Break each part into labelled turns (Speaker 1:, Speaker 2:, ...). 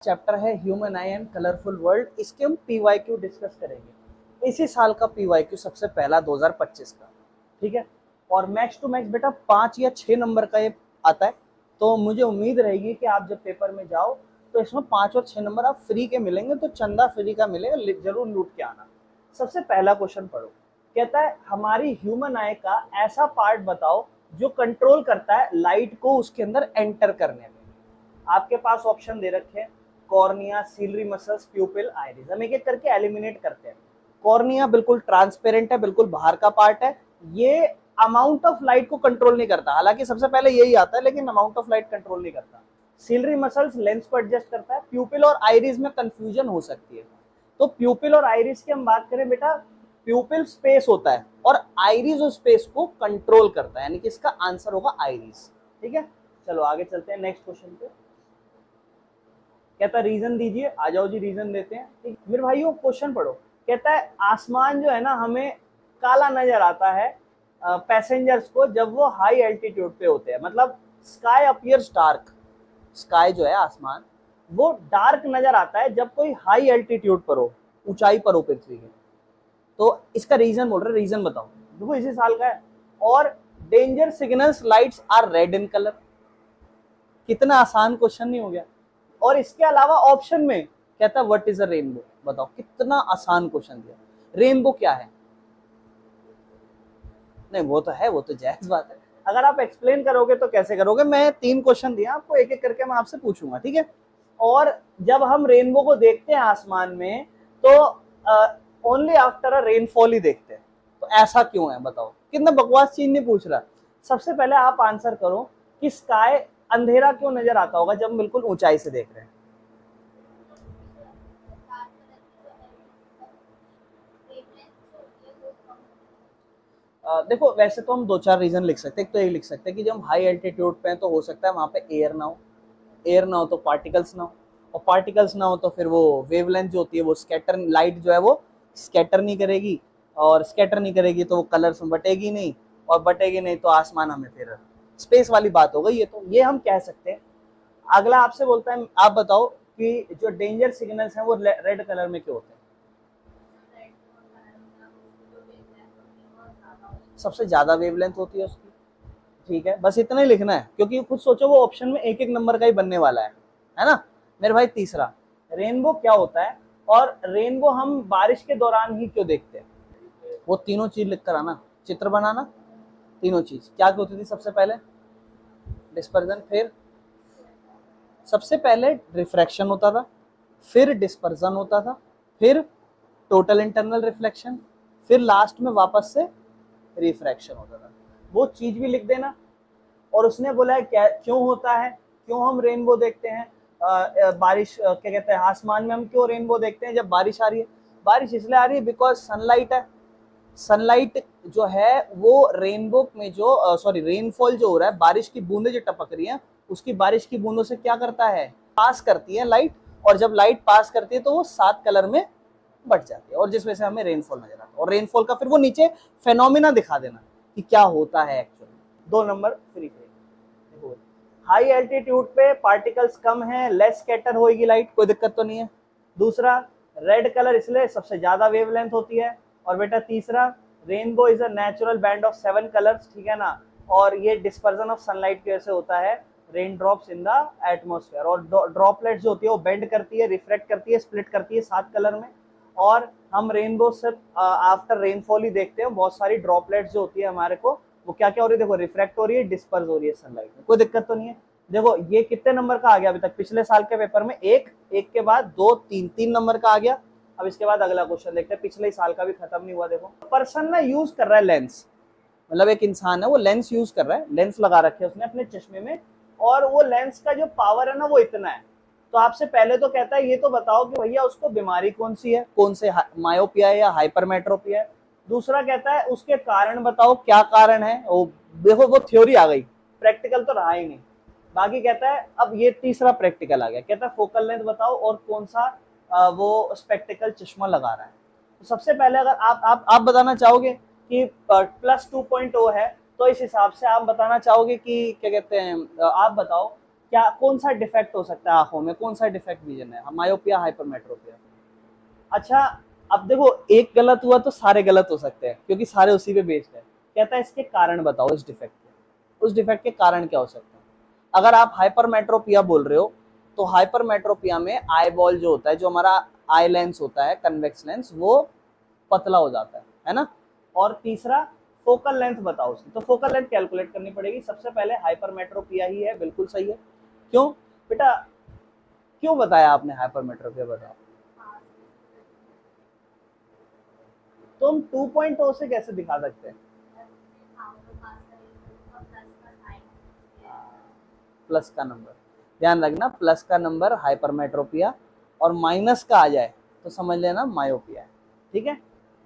Speaker 1: Chapter है human I and colourful world. इसके हम पीवाईक्यू डिस्कस करेंगे। इसी साल का पीवाईक्यू सबसे पहला 2025 का, ठीक है। और मैक्स टू मैक्स बेटा 5 या 6 नंबर का ये आता है। तो मुझे उम्मीद रहेगी कि आप जब पेपर में जाओ तो इसमें 5 और 6 नंबर आप फ्री के मिलेंगे, तो चंदा फ्री का मिलेगा, जरूर लूट के आना। सबसे पहला क्वेश्चन पढ़ो। कहता है हमारी ह्यूमन आई का ऐसा पार्ट बताओ जो कंट्रोल करता है लाइट को उसके अंदर एंटर करने में। आपके पास ऑप्शन दे रखे हैं, कॉर्निया, सीलरी मसल्स, प्यूपिल, आइरिस। हम एक एक करके एलिमिनेट करते हैं। कॉर्निया बिल्कुल ट्रांसपेरेंट है, बिल्कुल बाहर का पार्ट है। ये अमाउंट ऑफ लाइट को कंट्रोल नहीं करता, हालांकि सबसे पहले यही आता है, लेकिन अमाउंट ऑफ लाइट कंट्रोल नहीं करता। सीलरी मसल्स लेंस को एडजस्ट करता है। प्यूपिल और आइरिस में कंफ्यूजन हो सकती है, तो प्यूपिल और आइरिस की हम बात करें बेटा, प्यूपिल स्पेस होता है और आइरिस उस स्पेस को कंट्रोल करता है, यानी कि इसका आंसर होगा आइरिस। ठीक है, चलो आगे चलते हैं नेक्स्ट क्वेश्चन पे। कहता है रीजन दीजिए। आ जाओ जी, रीजन देते हैं। ठीक मेरे भाइयों, क्वेश्चन पढ़ो। कहता है आसमान जो है ना हमें काला नजर आता है पैसेंजर्स को जब वो हाई एल्टीट्यूड पे होते हैं, मतलब स्काई अपीयर्स डार्क। स्काई जो है आसमान वो डार्क नजर आता है जब कोई हाई एल्टीट्यूड पर हो, ऊंचाई पर हो पृथ्वी के। तो इसका रीजन बोल रहे, रीजन बताओ। देखो इसी साल का है। और danger signals lights are red in colour. कितना आसान क्वेश्चन नहीं हो गया। और इसके अलावा ऑप्शन में कहता है व्हाट इज अ रेनबो। बताओ कितना आसान क्वेश्चन दिया। रेनबो क्या है? नहीं वो तो है, वो तो जायज बात है। अगर आप एक्सप्लेन करोगे तो कैसे करोगे? मैं 3 क्वेश्चन दिया आपको, एक एक करके मैं आपसे पूछूंगा, ठीक है। और जब हम रेनबो को देखते हैं आसमान में तो ओनली आफ्टर अ रेनफॉल ही देखते हैं। तो ऐसा क्यों है बताओ? कितना बकवास चीज नहीं पूछ रहा। सबसे पहले आप आंसर करो कि स्काई अंधेरा क्यों नजर आता होगा जब हम बिल्कुल ऊंचाई से देख रहे हैं। देखो वैसे तो हम 2-4 रीजन लिख सकते हैं। एक तो ये लिख सकते हैं कि जब हम हाई एल्टीट्यूड पे हैं तो हो सकता है वहां पे एयर ना हो, एयर ना हो तो पार्टिकल्स ना हो, और पार्टिकल्स ना हो तो फिर वो वेवलेंथ जो होती है वो स्कैटर, लाइट जो है वो स्कैटर नहीं करेगी, और स्कैटर नहीं करेगी तो वो कलर्स में बटेगी नहीं, और बटेगी नहीं तो आसमान हमें फिर स्पेस वाली बात हो गई। ये तो ये हम कह सकते हैं। अगला आपसे बोलता है, आप बताओ कि जो डेंजर सिग्नल्स हैं वो रेड कलर में क्यों होते हैं? सबसे ज्यादा वेवलेंथ होती है उसकी। ठीक है, बस इतना ही लिखना है, क्योंकि खुद सोचो वो ऑप्शन में एक एक नंबर का ही बनने वाला है ना मेरे भाई। तीसरा, रेनबो क्या होता है और रेनबो हम बारिश के दौरान ही क्यों देखते हैं? वो तीनों चीज लिख कर आना, चित्र बनाना। तीनों चीज क्या होती थी? सबसे पहले डिस्पर्जन, फिर सबसे पहले रिफ्रैक्शन होता था, फिर डिस्पर्जन होता था, फिर टोटल इंटरनल रिफ्लेक्शन, फिर लास्ट में वापस से रिफ्रैक्शन होता था। वो चीज भी लिख देना। और उसने बोला है क्या क्यों होता है, क्यों हम रेनबो देखते हैं, बारिश क्या कहते हैं आसमान में हम क्यों रेनबो देखते हैं जब बारिश आ रही है? बारिश इसलिए आ रही है बिकॉज सनलाइट है। सनलाइट जो है वो रेनबो में जो सॉरी रेनफॉल जो हो रहा है, बारिश की बूंदें जो टपक रही हैं उसकी बारिश की बूंदों से क्या करता है? पास करती है लाइट, और जब लाइट पास करती है तो वो 7 कलर में बट जाती है, और जिस वजह से हमें रेनफॉल नजर आता है। और रेनफॉल का फिर वो नीचे फेनोमिना दिखा देना कि क्या होता है एक्चुअली। 2 नंबर फ्री थे। हाई एल्टीट्यूड पे पार्टिकल्स कम है, लेस स्कैटर होगी लाइट, कोई दिक्कत तो नहीं है। दूसरा, रेड कलर इसलिए सबसे ज्यादा वेवलेंथ होती है। और बेटा तीसरा, rainbow is a natural band of 7 colours, ठीक है ना। और ये डिस्पर्जन ऑफ सनलाइट की वजह से होता है, rain drops in the atmosphere. और ड्रॉपलेट्स जो होती है वो बेंड करती है, रिफ्लेक्ट करती है, स्प्लिट करती है 7 कलर में। और हम रेनबो सिर्फ आफ्टर रेनफॉल ही देखते हैं। बहुत सारी ड्रॉपलेट्स जो होती है हमारे को, वो क्या क्या हो रही है? देखो रिफ्रैक्ट हो रही है, डिस्पर्स हो रही है सनलाइट में, कोई दिक्कत तो नहीं है। देखो ये कितने नंबर का आ गया अभी तक? पिछले साल के पेपर में एक के बाद 2, 3 नंबर का आ गया। अब इसके बाद अगला क्वेश्चन देखते हैं, पिछले साल का भी खत्म नहीं हुआ। देखो पर्सन ना यूज कर रहा है लेंस, मतलब एक इंसान है वो लेंस यूज कर रहा है, लेंस लगा रखे है उसने अपने चश्मे में, और वो लेंस का जो पावर है ना वो इतना है। तो आपसे पहले तो कहता है ये तो बताओ कि भैया उसको बीमारी कौन सी है, कौन से मायोपिया है या हाइपरमेट्रोपिया है। दूसरा कहता है उसके कारण बताओ, क्या कारण है वो। देखो वो थ्योरी आ गई, प्रैक्टिकल तो रहा ही नहीं। बाकी कहता है, अब ये तीसरा प्रैक्टिकल आ गया, कहता है फोकल लेंथ बताओ और कौन सा वो स्पेक्टिकल चश्मा लगा रहा है। तो सबसे पहले अगर आप बताना चाहोगे कि +2.0 है, तो इस हिसाब से आप बताना चाहोगे कि क्या कहते हैं, आप बताओ क्या कौन सा डिफेक्ट हो सकता है आंखों में, कौन सा डिफेक्ट विजन है, मायोपिया हाइपरमेट्रोपिया। अच्छा अब देखो एक गलत हुआ तो सारे गलत हो सकते हैं क्योंकि सारे उसी पे बेस्ड है। कहता है इसके कारण बताओ, इस डिफेक्ट के, उस डिफेक्ट के कारण क्या हो सकता है। अगर आप हाइपरमेट्रोपिया बोल रहे हो तो हाइपरमेट्रोपिया में आई बॉल जो होता है, जो हमारा आई लेंस होता है कन्वेक्स लेंस, वो पतला हो जाता है ना। और तीसरा फोकल लेंथ बताओ उसकी, तो फोकल लेंथ कैलकुलेट करनी पड़ेगी। सबसे पहले हाइपरमेट्रोपिया ही है, बिल्कुल सही है। क्यों बेटा, क्यों बताया आपने हाइपरमेट्रोपिया, बताओ। तो हम 2.0 से कैसे दिखा सकते हैं, प्लस का नंबर, ध्यान रखना प्लस का नंबर हाइपरमेट्रोपिया और माइनस का आ जाए तो समझ लेना मायोपिया है, ठीक है।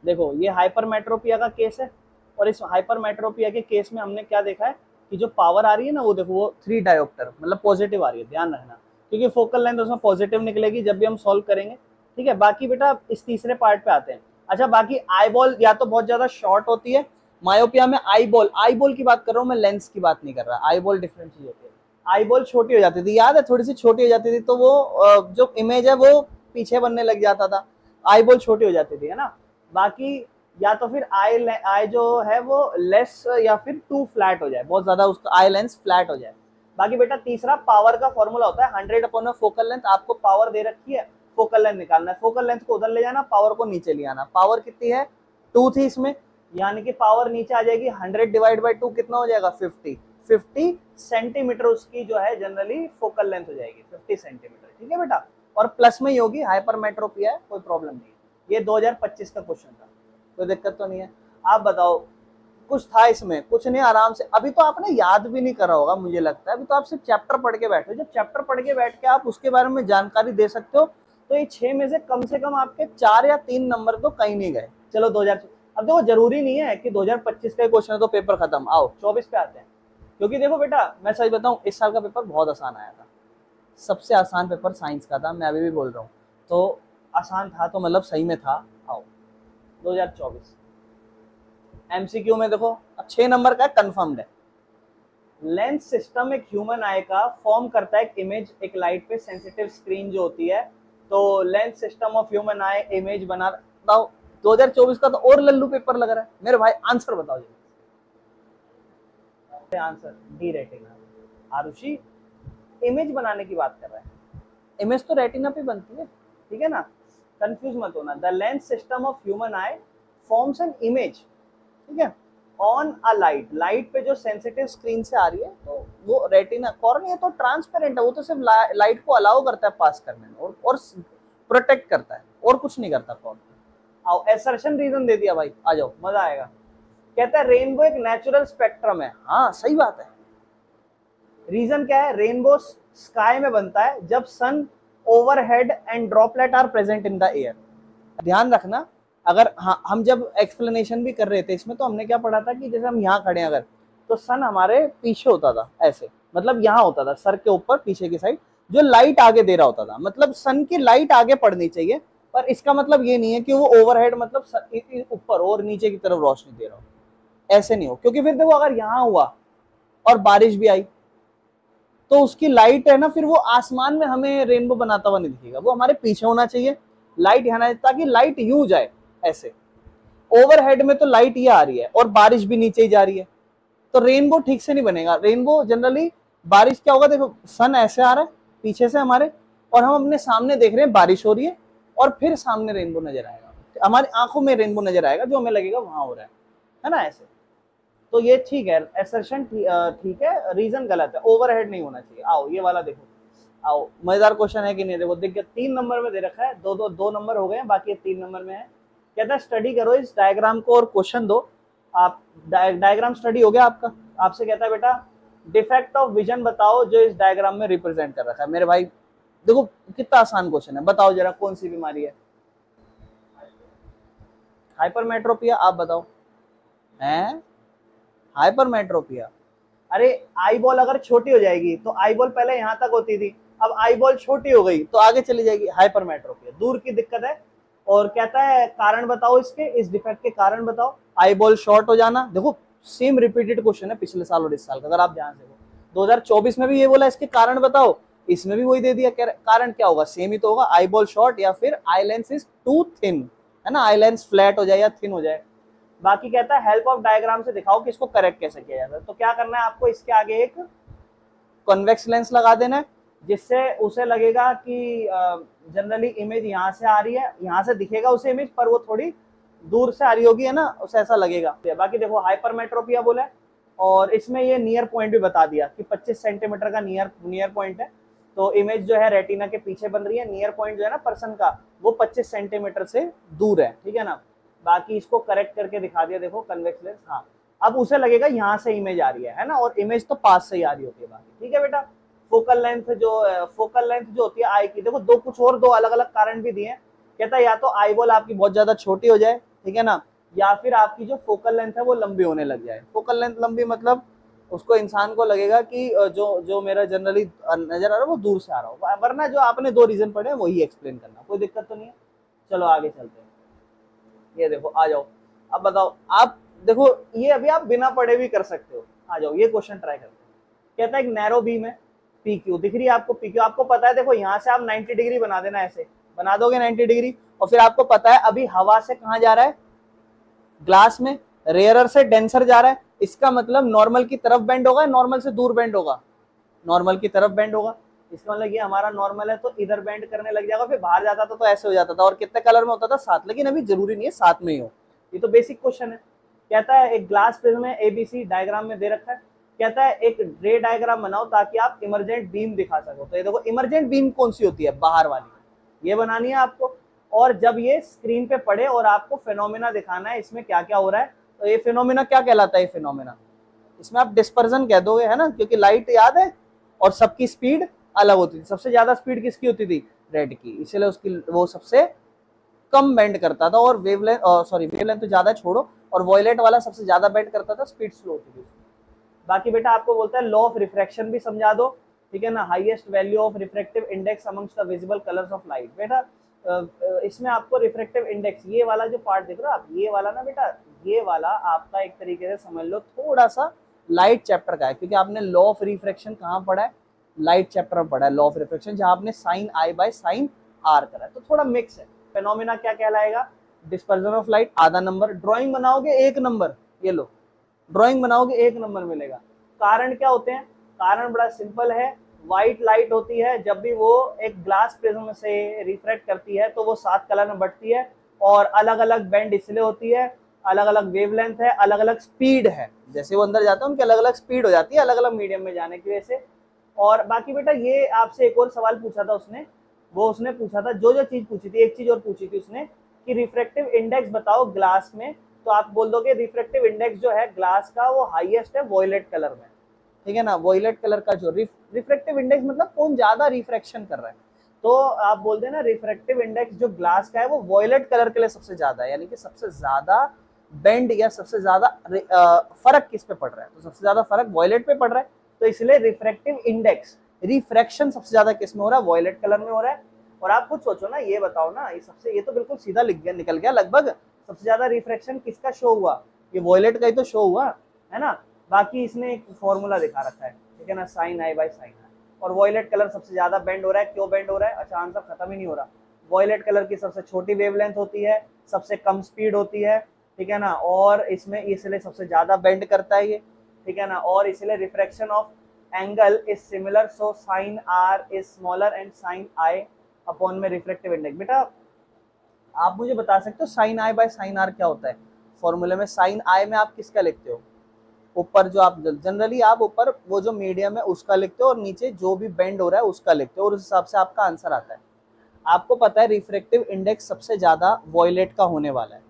Speaker 1: देखो ये हाइपरमेट्रोपिया का केस है और इस हाइपरमेट्रोपिया के केस में हमने क्या देखा है कि जो पावर आ रही है ना वो देखो वो 3 डायोप्टर मतलब पॉजिटिव आ रही है, ध्यान रखना, क्योंकि फोकल लेंथ उसमें पॉजिटिव निकलेगी जब भी हम सॉल्व करेंगे, ठीक है। बाकी बेटा इस तीसरे पार्ट पे आते हैं। अच्छा बाकी आई बॉल या तो बहुत ज्यादा शॉर्ट होती है, मायोपिया में आई बॉल की बात कर रहा हूँ मैं, लेंस की बात नहीं कर रहा। आई बॉल डिफरेंट चीज होती है, आई बॉल छोटी हो जाती थी, याद है, थोड़ी सी छोटी हो जाती थी तो वो जो इमेज है वो पीछे बनने लग जाता था, आई बॉल छोटी हो जाती थी, है ना। बाकी या तो फिर आई जो है वो लेस या फिर टू फ्लैट हो जाए, बहुत ज्यादा उसका आई लेंस फ्लैट हो जाए। बाकी बेटा तीसरा पावर का फॉर्मूला होता है 100/में फोकल लेंथ, आपको पावर दे रखी है, फोकल लेंथ निकालना है, फोकल लेंथ को उधर ले जाना, पावर को नीचे ले आना। पावर कितनी है 2 थी इसमें, यानी कि पावर नीचे आ जाएगी 100/2 कितना हो जाएगा 50 सेंटीमीटर उसकी जो है जनरली फोकल लेंथ हो जाएगी 50 सेंटीमीटर, ठीक है बेटा। और प्लस में ही होगी, हाइपरमेट्रोपिया है, कोई प्रॉब्लम नहीं है। ये 2025 का क्वेश्चन था, कोई दिक्कत तो नहीं है। आप बताओ कुछ था इसमें, कुछ नहीं, आराम से। अभी तो आपने याद भी नहीं करा होगा मुझे लगता है, अभी तो आप सिर्फ चैप्टर पढ़ के बैठे हो। जब चैप्टर पढ़ के बैठ के आप उसके बारे में जानकारी दे सकते हो तो ये 6 में से कम आपके 4 या 3 नंबर तो कहीं नहीं गए। चलो 2000, अब देखो जरूरी नहीं है कि 2025 का क्वेश्चन है तो पेपर खत्म, आओ 24 पे आते हैं। क्योंकि देखो बेटा मैं सच बताऊं, इस साल का पेपर बहुत आसान आया था, सबसे आसान पेपर साइंस का था, मैं अभी भी बोल रहा हूँ, तो आसान था तो मतलब सही में था। आओ 2024 एमसीक्यू में देखो, अब 6 नंबर का कंफर्म्ड है। लेंस सिस्टम एक ह्यूमन आई का फॉर्म करता है एक इमेज, एक लाइट पे सेंसिटिव स्क्रीन जो होती है, तो lens system of human I image बना। बताओ 2024 का तो और लल्लू पेपर लग रहा है मेरे भाई, आंसर बताओ जी। Answer D retina. आरुषि इमेज बनाने की बात कर रहा है, इमेज तो रेटिना पे बनती है, ठीक है ना, कंफ्यूज मत होना। The lens system of human I forms an image, ठीक है, ऑन अ लाइट, लाइट पे जो सेंसिटिव स्क्रीन से आ रही है, तो वो रेटिना, कॉर्निया तो ट्रांसपेरेंट है, वो तो सिर्फ लाइट को अलाउ करता है पास करने में और प्रोटेक्ट करता है, और कुछ नहीं करता कॉर्निया। आओ एसर्शन रीजन दे दिया भाई, आ जाओ मजा आएगा। कहता है रेनबो एक नेचुरल स्पेक्ट्रम है, हाँ सही बात है। रीजन क्या है, रेनबो स्काई में बनता है जब sun overhead and droplet are present in the air. ध्यान रखना, अगर हाँ, हम जब एक्सप्लेनेशन भी कर रहे थे इसमें तो हमने क्या पढ़ा था कि जैसे हम यहाँ खड़े हैं अगर, तो सन हमारे पीछे होता था ऐसे, मतलब यहाँ होता था सर के ऊपर पीछे की साइड, जो लाइट आगे दे रहा होता था, मतलब सन की लाइट आगे पड़नी चाहिए, पर इसका मतलब ये नहीं है कि वो ओवरहेड मतलब ऊपर और नीचे की तरफ रोशनी दे रहा हो, ऐसे नहीं हो। क्योंकि फिर देखो अगर यहाँ हुआ और बारिश भी आई तो उसकी लाइट है ना, फिर वो आसमान में हमें रेनबो बनाता हुआ नहीं दिखेगा, वो हमारे पीछे होना चाहिए, लाइट यहाँ, ताकि लाइट यूं जाए ऐसे। ओवरहेड में तो लाइट ये आ रही है और बारिश भी नीचे ही जा रही है, तो रेनबो ठीक से नहीं बनेगा। रेनबो जनरली, बारिश क्या होगा, देखो सन ऐसे आ रहा है पीछे से हमारे, और हम अपने सामने देख रहे हैं बारिश हो रही है, और फिर सामने रेनबो नजर आएगा, हमारी आंखों में रेनबो नजर आएगा, जो हमें लगेगा वहां हो रहा है ना ऐसे। तो ये ठीक है, एसर्शन ठीक है, रीजन गलत है, ओवरहेड नहीं होना चाहिए। आओ ये वाला देखो, आओ मजेदार क्वेश्चन है कि नहीं, देखो दिख गया, 3 नंबर में दे रखा है, दो नंबर हो गए, बाकी 3 नंबर में है। कहता है स्टडी करो इस डायग्राम को और क्वेश्चन दो। आप डायग्राम स्टडी हो गया आपका, आपसे कहता है बेटा डिफेक्ट ऑफ विजन बताओ जो इस डायग्राम में रिप्रेजेंट कर रखा है। मेरे भाई देखो कितना आसान क्वेश्चन है, बताओ जरा कौन सी बीमारी है, हाइपरमेट्रोपिया, आप बताओ हैं, हाइपरमेट्रोपिया। अरे आई बॉल अगर छोटी हो जाएगी तो आई बॉल पहले यहां तक होती थी, अब आई बॉल छोटी हो गई तो आगे चली जाएगी, हाइपरमेट्रोपिया, दूर की दिक्कत है। और कहता है कारण बताओ इसके, इस डिफेक्ट के कारण बताओ। आई बॉल शॉर्ट हो जाना, देखो सेम रिपीटेड क्वेश्चन है पिछले साल और इस साल का, अगर आप ध्यान से देखो, 2024 में भी ये बोला, इसके कारण बताओ, इसमें भी वही दे दिया। कारण क्या होगा, सेम ही तो होगा, आई बॉल शॉर्ट या फिर eye lens is too thin, है ना, आई लेंस फ्लैट हो जाए या थिन हो जाए। बाकी कहता है हेल्प ऑफ डायग्राम से दिखाओ कि इसको करेक्ट कैसे किया जाता है। तो क्या करना है आपको, इसके आगे एक कॉन्वेक्स लेंस लगा देना है, जिससे उसे लगेगा कि जनरली इमेज यहाँ से आ रही है, यहाँ से दिखेगा उसे इमेज, पर वो थोड़ी दूर से आ रही होगी, है ना, उसे ऐसा लगेगा। बाकी देखो हाइपरमेट्रोपिया बोला है, और इसमें ये नियर पॉइंट भी बता दिया कि 25 सेंटीमीटर का नियर पॉइंट है। तो इमेज जो है रेटिना के पीछे बन रही है, नियर पॉइंट जो है ना पर्सन का, वो 25 सेंटीमीटर से दूर है, ठीक है ना। बाकी इसको करेक्ट करके दिखा दिया, देखो कन्वेक्स लेंस, हाँ अब उसे लगेगा यहाँ से इमेज आ रही है ना, और इमेज तो पास से ही आ रही होती है बाकी, ठीक है बेटा। फोकल लेंथ जो होती है आई की, देखो दो अलग अलग कारण भी दिए हैं। कहता है या तो आई बॉल आपकी बहुत ज्यादा छोटी हो जाए, ठीक है ना, या फिर आपकी जो फोकल लेंथ है वो लंबी होने लग जाए। फोकल लेंथ लंबी मतलब उसको, इंसान को लगेगा कि जो मेरा जनरली नजर आ रहा है वो दूर से आ रहा हो, वरना जो आपने 2 रीजन पढ़े वही एक्सप्लेन करना, कोई दिक्कत तो नहीं है। चलो आगे चलते हैं। ये देखो आ जाओ, अब बताओ, आप देखो ये अभी आप बिना पढ़े भी कर सकते हो। आ जाओ ये क्वेश्चन ट्राई करते हैं। कहता है एक नैरो बीम है, पी क्यू दिख रही है आपको, पी क्यू आपको पता है, देखो यहाँ से आप 90 डिग्री बना देना, ऐसे बना दोगे 90 डिग्री, और फिर आपको पता है अभी हवा से कहाँ जा रहा है, ग्लास में, रेयरर से डेंसर जा रहा है। इसका मतलब नॉर्मल की तरफ बेंड होगा, नॉर्मल से दूर बेंड होगा, नॉर्मल की तरफ बेंड होगा। इसका मतलब ये हमारा नॉर्मल है तो इधर बेंड करने लग जाएगा, फिर बाहर जाता था तो ऐसे हो जाता था। और कितने कलर में होता था, 7, लेकिन अभी जरूरी नहीं है 7 में ही हो, ये तो बेसिक क्वेश्चन है। कहता है एक ग्लास प्रिज्म में एबीसी डायग्राम में दे रखा है। कहता है एक रे डायग्राम बनाओ ताकि आप इमरजेंट बीम दिखा सको। तो ये देखो इमरजेंट बीम कौन सी होती है, बाहर वाली, ये बनानी है आपको। और जब ये स्क्रीन पे पड़े और आपको फिनोमेना दिखाना है, इसमें क्या क्या हो रहा है। तो ये फिनोमेना क्या कहलाता है, ये फिनोमेना, इसमें आप डिस्पर्जन कह दोगे, है ना, क्योंकि लाइट याद है और सबकी स्पीड अलग होती थी। सबसे ज्यादा स्पीड किसकी होती थी, रेड की, इसलिए उसकी वो सबसे कम बेंड करता था। और वेवलेंथ तो ज्यादा छोड़ो, और वॉयलेट वाला सबसे ज्यादा बेंड करता था, स्पीड स्लो होती थी। बाकी बेटा आपको बोलता है लॉ ऑफ रिफ्रैक्शन भी समझा दो, ठीक है ना, highest value of refractive index amongst the visible colours of light. बेटा इसमें आपको रिफ्रैक्टिव इंडेक्स, ये वाला जो पार्ट दिख रहा है आप, ये वाला ना बेटा, ये वाला आपका एक तरीके से समझ लो थोड़ा सा लाइट चैप्टर का है, क्योंकि आपने लॉ ऑफ रिफ्रैक्शन कहाँ पढ़ा है, लाइट चैप्टर में पढ़ा है लॉ ऑफ रिफ्रैक्शन, जहां आपने sine i by sine r करा है, तो थोड़ा मिक्स है। फेनोमेना क्या कहलाएगा, डिस्पर्जन ऑफ लाइट, आधा नंबर। ड्राइंग बनाओगे 1 नंबर, ये लो ड्राइंग बनाओगे 1 नंबर मिलेगा। कारण क्या होते हैं, कारण बड़ा सिंपल है, व्हाइट लाइट होती है, जब भी वो एक ग्लास प्रिज्म से रिफ्रैक्ट करती है तो वो 7 कलर में बढ़ती है, और अलग अलग बेंड इसलिए होती है, अलग अलग वेवलेंथ है, अलग अलग स्पीड है, जैसे वो अंदर जाता है उनकी अलग अलग स्पीड हो जाती है, अलग अलग मीडियम में जाने की वजह से। और बाकी बेटा ये आपसे एक और सवाल पूछा था उसने, वो उसने पूछा था जो चीज पूछी थी, एक चीज और पूछी थी उसने कि रिफ्रैक्टिव इंडेक्स बताओ ग्लास में। तो आप बोल दोगे रिफ्रैक्टिव इंडेक्स जो है ग्लास का वो हाईएस्ट है वॉयलेट कलर में, ठीक है ना, वॉयलेट कलर का जो रिफ्रैक्टिव इंडेक्स मतलब कौन ज्यादा रिफ्रैक्शन कर रहा है। तो आप बोल देना रिफ्रैक्टिव इंडेक्स जो ग्लास का है वो वॉयलेट कलर के लिए सबसे ज्यादा है, यानी कि सबसे ज्यादा बेंड या सबसे ज्यादा फर्क किस पे पड़ रहा है, तो सबसे ज्यादा फर्क वॉयलेट पे पड़ रहा है। तो इसलिए रिफ्रैक्टिव इंडेक्स, रिफ्रैक्शन सबसे ज्यादा किस में हो रहा है, वॉयलेट कलर में हो रहा है। और आप खुद सोचो ना, ये बताओ ना, ये तो बिल्कुल सीधा लिख गया, निकल गया लगभग। सबसे ज्यादा रिफ्रैक्शन किसका शो हुआ, ये वॉयलेट का ही तो शो हुआ, है ना। बाकी इसने एक फॉर्मूला दिखा रखा है, ठीक है ना, साइन आई बाय साइन आई। और वॉयलेट कलर सबसे ज्यादा बेंड हो रहा है, क्यों बेंड हो रहा है, अच्छा आंसर खत्म ही नहीं हो रहा। वॉयलेट कलर की सबसे छोटी वेवलेंथ होती है, सबसे कम स्पीड होती है, ठीक है ना, और इसमें इसलिए सबसे ज्यादा बेंड करता है ये, ठीक है ना, और इसलिए refraction of angle is similar, so sine r is smaller and sine i upon में रिफ्रैक्टिव इंडेक्स। बेटा आप मुझे बता सकते हो sine i by sine r क्या होता है, फॉर्मूले में साइन आई में आप किसका लिखते हो, ऊपर जो आप जनरली आप ऊपर वो जो मीडियम है उसका लिखते हो, और नीचे जो भी बेंड हो रहा है उसका लिखते हो, और उस हिसाब से आपका आंसर आता है। आपको पता है रिफ्रैक्टिव इंडेक्स सबसे ज्यादा वॉयलेट का होने वाला है,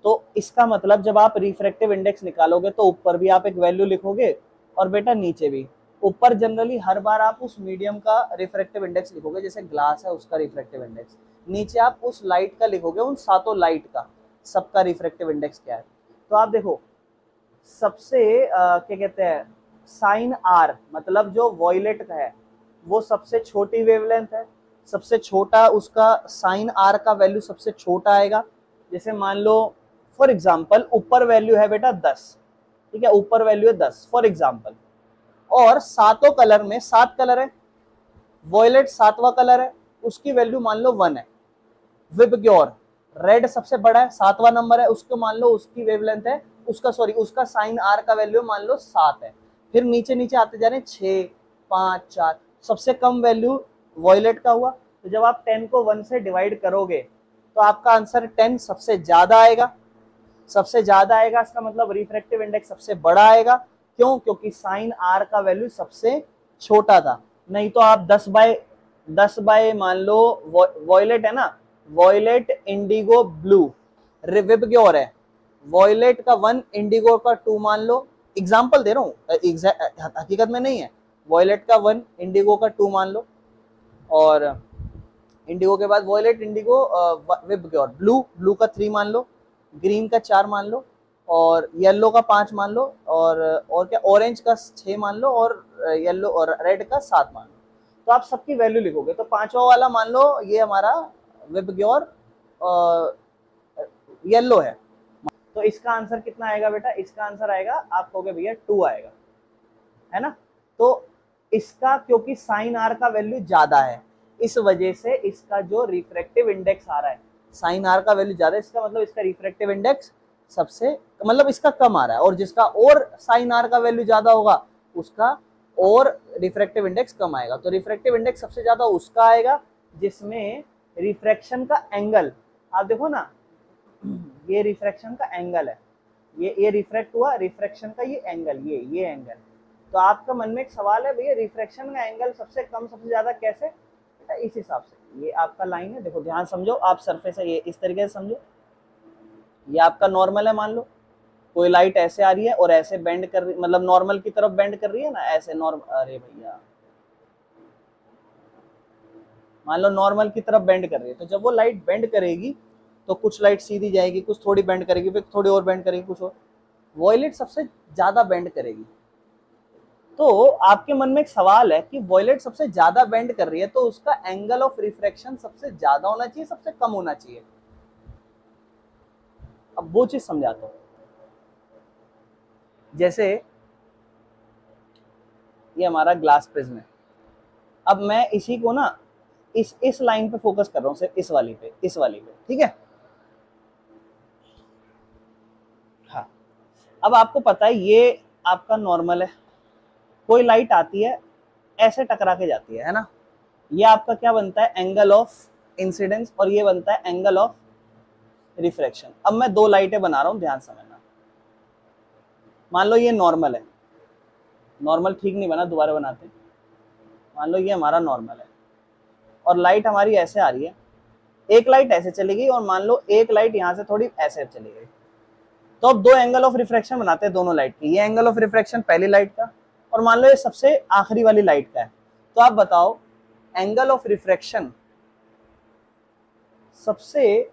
Speaker 1: तो इसका मतलब जब आप रिफ्रैक्टिव इंडेक्स निकालोगे तो ऊपर भी आप एक वैल्यू लिखोगे, और बेटा नीचे भी। ऊपर जनरली हर बार आप उस मीडियम का रिफ्रैक्टिव इंडेक्स लिखोगे, जैसे ग्लास है उसका रिफ्रैक्टिव इंडेक्स, नीचे आप उस लाइट का लिखोगे, उन 7 लाइट का सबका रिफ्रैक्टिव इंडेक्स क्या है। तो आप देखो सबसे क्या कहते हैं, साइन आर मतलब जो वॉयलेट का है वो सबसे छोटी वेवलेंथ है, सबसे छोटा उसका साइन आर का वैल्यू सबसे छोटा आएगा। जैसे मान लो फॉर एग्जांपल ऊपर वैल्यू है बेटा 10, ठीक है, ऊपर वैल्यू है 10 फॉर एग्जांपल, और सातों कलर में 7 कलर है, वॉयलेट 7वां कलर है, उसकी वैल्यू मान लो 1 है। विबग्योर रेड सबसे बड़ा है, 7वां नंबर है, उसको मान लो उसकी वेवलेंथ है, उसका साइन आर का वैल्यू मान लो 7 है। फिर नीचे नीचे आते जा रहे हैं 6, 5, 4, सबसे कम वैल्यू वॉयलेट का हुआ। तो जब आप 10 को 1 से डिवाइड करोगे तो आपका आंसर 10 सबसे ज्यादा आएगा। सबसे ज्यादा आएगा इसका मतलब रिफ्रैक्टिव इंडेक्स सबसे बड़ा आएगा। क्यों? क्योंकि साइन आर का वैल्यू सबसे छोटा था। नहीं तो आप 10 बाय मान लो वॉयलेट है ना, वॉयलेट, इंडिगो, ब्लू, विबग्योर है, वॉयलेट का 1, इंडिगो का 2 मान लो। एग्जाम्पल दे रहा हूँ, हकीकत में नहीं है। वॉयलेट का 1, इंडिगो का 2 मान लो, और इंडिगो के बाद वॉयलेट, इंडिगो, विबग्योर, ब्लू का 3 मान लो, ग्रीन का 4 मान लो, और येलो का 5 मान लो, और क्या, ऑरेंज का 6 मान लो, और येलो और रेड का 7 मान लो। तो आप सबकी वैल्यू लिखोगे तो 5वां वाला मान लो ये हमारा विबग्योर येलो है। तो इसका आंसर कितना आएगा बेटा? इसका आंसर आएगा, आप कहोगे भैया 2 आएगा, है ना। तो इसका क्योंकि साइन आर का वैल्यू ज्यादा है, इस वजह से इसका जो रिफ्रैक्टिव इंडेक्स आ रहा है, साइन आर का वैल्यू ज्यादा है, इसका मतलब इसका रिफ्रैक्टिव इंडेक्स सबसे मतलब इसका कम आ रहा है। और जिसका और साइन आर का वैल्यू ज्यादा होगा उसका और रिफ्रैक्टिव इंडेक्स कम आएगा। तो रिफ्रैक्टिव इंडेक्स सबसे ज्यादा उसका आएगा जिसमें रिफ्रैक्शन का एंगल, आप देखो ना, ये रिफ्रैक्शन का एंगल है, ये रिफ्रैक्ट हुआ, रिफ्रैक्शन का ये एंगल, ये एंगल। तो आपका मन में एक सवाल है, भैया रिफ्रैक्शन का एंगल सबसे कम सबसे ज्यादा कैसे? इस हिसाब से ये आपका लाइन है, देखो ध्यान समझो, आप सरफेस है, ये इस तरीके से समझो, ये आपका नॉर्मल है। मान लो कोई लाइट ऐसे आ रही है और ऐसे बेंड कर रही, मतलब नॉर्मल की तरफ बेंड कर रही है ना, ऐसे नॉर्मल, अरे भैया मान लो नॉर्मल की तरफ बेंड कर रही है, तो जब वो लाइट बेंड करेगी तो कुछ लाइट सीधी जाएगी, कुछ थोड़ी बेंड करेगी, फिर थोड़ी और बेंड करेगी, कुछ और। वॉयलेट सबसे ज्यादा बेंड करेगी। तो आपके मन में एक सवाल है कि वॉयलेट सबसे ज्यादा बेंड कर रही है तो उसका एंगल ऑफ रिफ्रैक्शन सबसे ज्यादा होना चाहिए, सबसे कम होना चाहिए? अब वो चीज समझाता हूं। जैसे ये हमारा ग्लास प्रिज्म है, अब मैं इसी को ना इस लाइन पे फोकस कर रहा हूं, सिर्फ इस वाली पे, ठीक है। हाँ, अब आपको पता है ये आपका नॉर्मल है, कोई लाइट आती है ऐसे टकरा के जाती है ना, ये आपका क्या बनता है? एंगल ऑफ इंसिडेंस, और ये बनता है एंगल ऑफ रिफ्रैक्शन। अब मैं 2 लाइटें बना रहा हूं, ध्यान समझना। मान लो ये नॉर्मल है, नॉर्मल ठीक नहीं बना, दोबारा बनाते हैं। मान लो ये हमारा नॉर्मल है और लाइट हमारी ऐसे आ रही है, एक लाइट ऐसे चली गई और मान लो एक लाइट यहां से थोड़ी ऐसे चली गई। तो अब 2 एंगल ऑफ रिफ्रैक्शन बनाते हैं दोनों लाइट की। ये एंगल ऑफ रिफ्रैक्शन पहली लाइट का, और मान लो ये सबसे आखिरी वाली लाइट का है। तो आप बताओ एंगल ऑफ रिफ्रैक्शन सबसे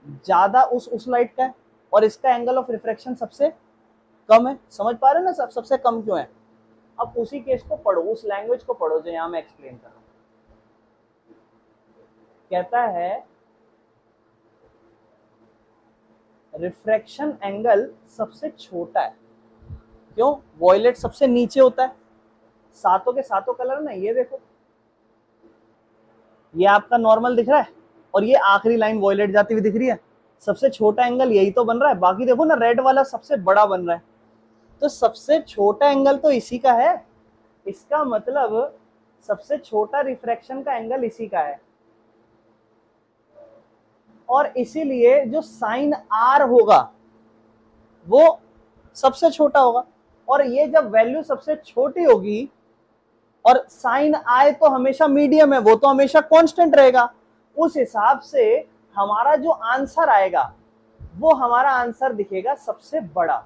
Speaker 1: ज्यादा उस लाइट का है और इसका एंगल ऑफ रिफ्रैक्शन सबसे कम है। समझ पा रहे हैं ना सबसे कम क्यों है? अब उसी केस को पढ़ो, उस लैंग्वेज को पढ़ो जो यहां मैं एक्सप्लेन कर रहा हूं। कहता है रिफ्रैक्शन एंगल सबसे छोटा है। क्यों? वॉयलेट सबसे नीचे होता है, सातों के सातों कलर ना, ये देखो, ये आपका नॉर्मल दिख रहा है और ये आखिरी लाइन वॉयलेट जाती हुई दिख रही है। सबसे छोटा एंगल यही तो बन रहा है, बाकी देखो ना रेड वाला सबसे बड़ा बन रहा है। तो सबसे छोटा एंगल तो इसी का है, इसका मतलब सबसे छोटा रिफ्रैक्शन का एंगल इसी का है, और इसीलिए जो साइन आर होगा वो सबसे छोटा होगा। और ये जब वैल्यू सबसे छोटी होगी और साइन आए तो हमेशा मीडियम है, वो तो हमेशा कांस्टेंट रहेगा, उस हिसाब से हमारा जो आंसर आएगा वो हमारा आंसर दिखेगा सबसे बड़ा,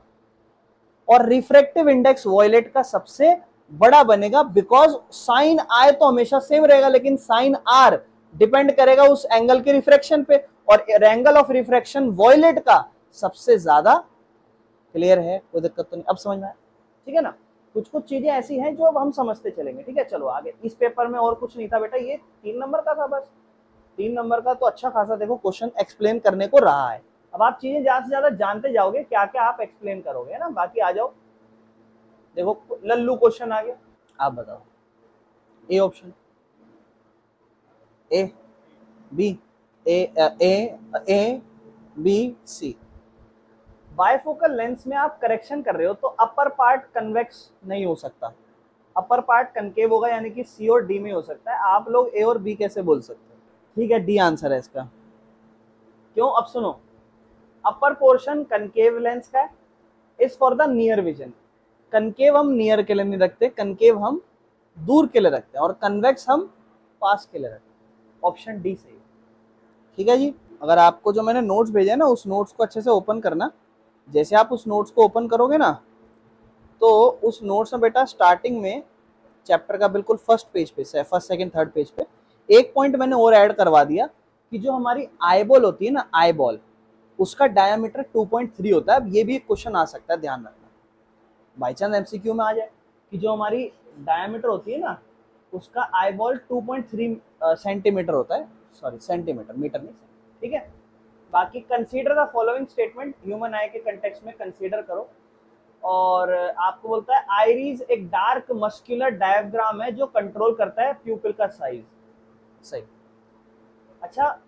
Speaker 1: और रिफ्रैक्टिव इंडेक्स वॉयलेट का सबसे बड़ा बनेगा। बिकॉज साइन आए तो हमेशा सेम रहेगा, लेकिन साइन आर डिपेंड करेगा उस एंगल के रिफ्रैक्शन पे, और एंगल ऑफ रिफ्रैक्शन वॉयलेट का सबसे ज्यादा। क्लियर है? कोई दिक्कत तो नहीं? अब समझ में आया? ठीक है ना। कुछ कुछ चीजें ऐसी हैं जो अब हम समझते चलेंगे। ठीक है, चलो आगे। इस पेपर में और कुछ नहीं था बेटा, ये 3 नंबर का था बस। 3 नंबर का तो अच्छा खासा देखो क्वेश्चन एक्सप्लेन करने को रहा है। अब आप चीजें ज्यादा से ज्यादा जानते जाओगे, क्या क्या आप एक्सप्लेन करोगे, है ना। बाकी आ जाओ, देखो लल्लू क्वेश्चन आ गया, आप बताओ। A option, A B, A A B C. Bifocal lens में आप करेक्शन कर रहे हो तो अपर पार्ट कन्वेक्स नहीं हो सकता, अपर पार्ट कनकेव होगा, यानी कि सी और डी में हो सकता है। आप लोग ए और बी कैसे बोल सकते हो? ठीक है, डी आंसर है इसका। क्यों? अब सुनो, अपर पोर्शन कनकेव लेंस का है, is for the near vision. Concave हम नियर के लिए नहीं रखते, कनकेव हम दूर के लिए रखते हैं, और कन्वेक्स हम पास के लिए रखते हैं। ऑप्शन डी सही। ठीक है जी। अगर आपको जो मैंने नोट्स भेजे ना, उस नोट्स को अच्छे से ओपन करना। जैसे आप उस नोट्स को ओपन करोगे ना, तो उस नोट्स में बेटा स्टार्टिंग में चैप्टर का बिल्कुल फर्स्ट पेज पे, फर्स्ट सेकंड थर्ड पेज पे एक पॉइंट मैंने और ऐड करवा दिया कि जो हमारी आई बॉल होती है ना, आई बॉल, उसका डायमीटर 2.3 होता है। अब ये भी एक क्वेश्चन आ सकता है, ध्यान रखना, बाई चांस एमसीक्यू में आ जाए कि जो हमारी डायमीटर होती है ना, उसका आई बॉल 2.3 सेंटीमीटर होता है, सॉरी सेंटीमीटर, मीटर नहीं। ठीक है, बाकी consider the following statement, human आई के कंटेक्स्ट में कंसीडर करो। और आपको बोलता है आइरिस एक डार्क मस्कुलर डायग्राम है जो कंट्रोल करता है प्यूपिल का साइज। सही। अच्छा,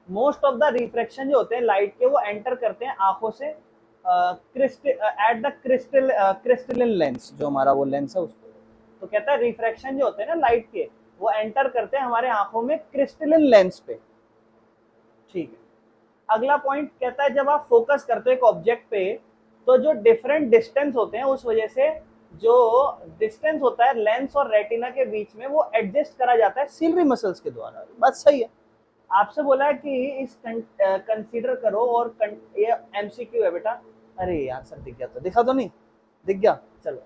Speaker 1: मोस्ट ऑफ द रिफ्रैक्शन जो होते हैं लाइट के, वो एंटर करते हैं आंखों से एट द क्रिस्टलिन लेंस, जो हमारा वो लेंस है उसको। तो कहता है रिफ्रैक्शन जो होते हैं ना लाइट के, वो एंटर करते हैं हमारे आंखों में क्रिस्टलिन लेंस पे। ठीक है, अगला पॉइंट कहता है जब आप फोकस करते हो एक ऑब्जेक्ट पे, तो जो डिफरेंट डिस्टेंस होते हैं, उस वजह से जो डिस्टेंस होता है लेंस और रेटिना के बीच में, वो एडजस्ट करा जाता है सिलरी मसल्स के द्वारा। बात सही है। आपसे बोला है कि इस कंसीडर करो, और ये एमसीक्यू है बेटा। अरे आंसर दिख गया, तो दिखा तो नहीं, दिख गया। चलो,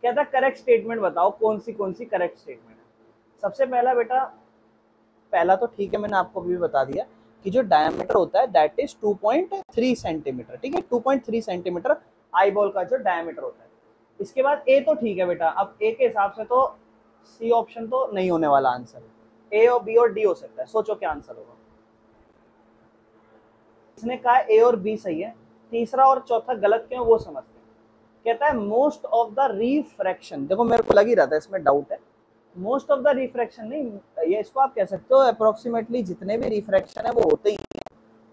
Speaker 1: कहता है करेक्ट स्टेटमेंट बताओ, कौन सी करेक्ट स्टेटमेंट है। सबसे पहला बेटा, पहला तो ठीक है, मैंने आपको भी बता दिया कि जो डायमीटर होता है दैट इज 2.3 सेंटीमीटर। ठीक है, 2.3 सेंटीमीटर आई बॉल का जो डायमीटर होता है। इसके बाद ए तो ठीक है बेटा, अब ए के हिसाब से तो सी ऑप्शन तो नहीं होने वाला आंसर, ए और बी और डी हो सकता है। सोचो क्या आंसर होगा। इसने कहा ए और बी सही है, तीसरा और चौथा गलत क्यों वो समझते हैं। कहता है मोस्ट ऑफ द रिफ्रैक्शन, देखो मेरे को लग ही रहा था इसमें डाउट है, मोस्ट ऑफ द रिफ्रैक्शन नहीं, ये इसको आप कह सकते हो अप्रोक्सीमेटली जितने भी रिफ्रैक्शन है वो होते ही हैं,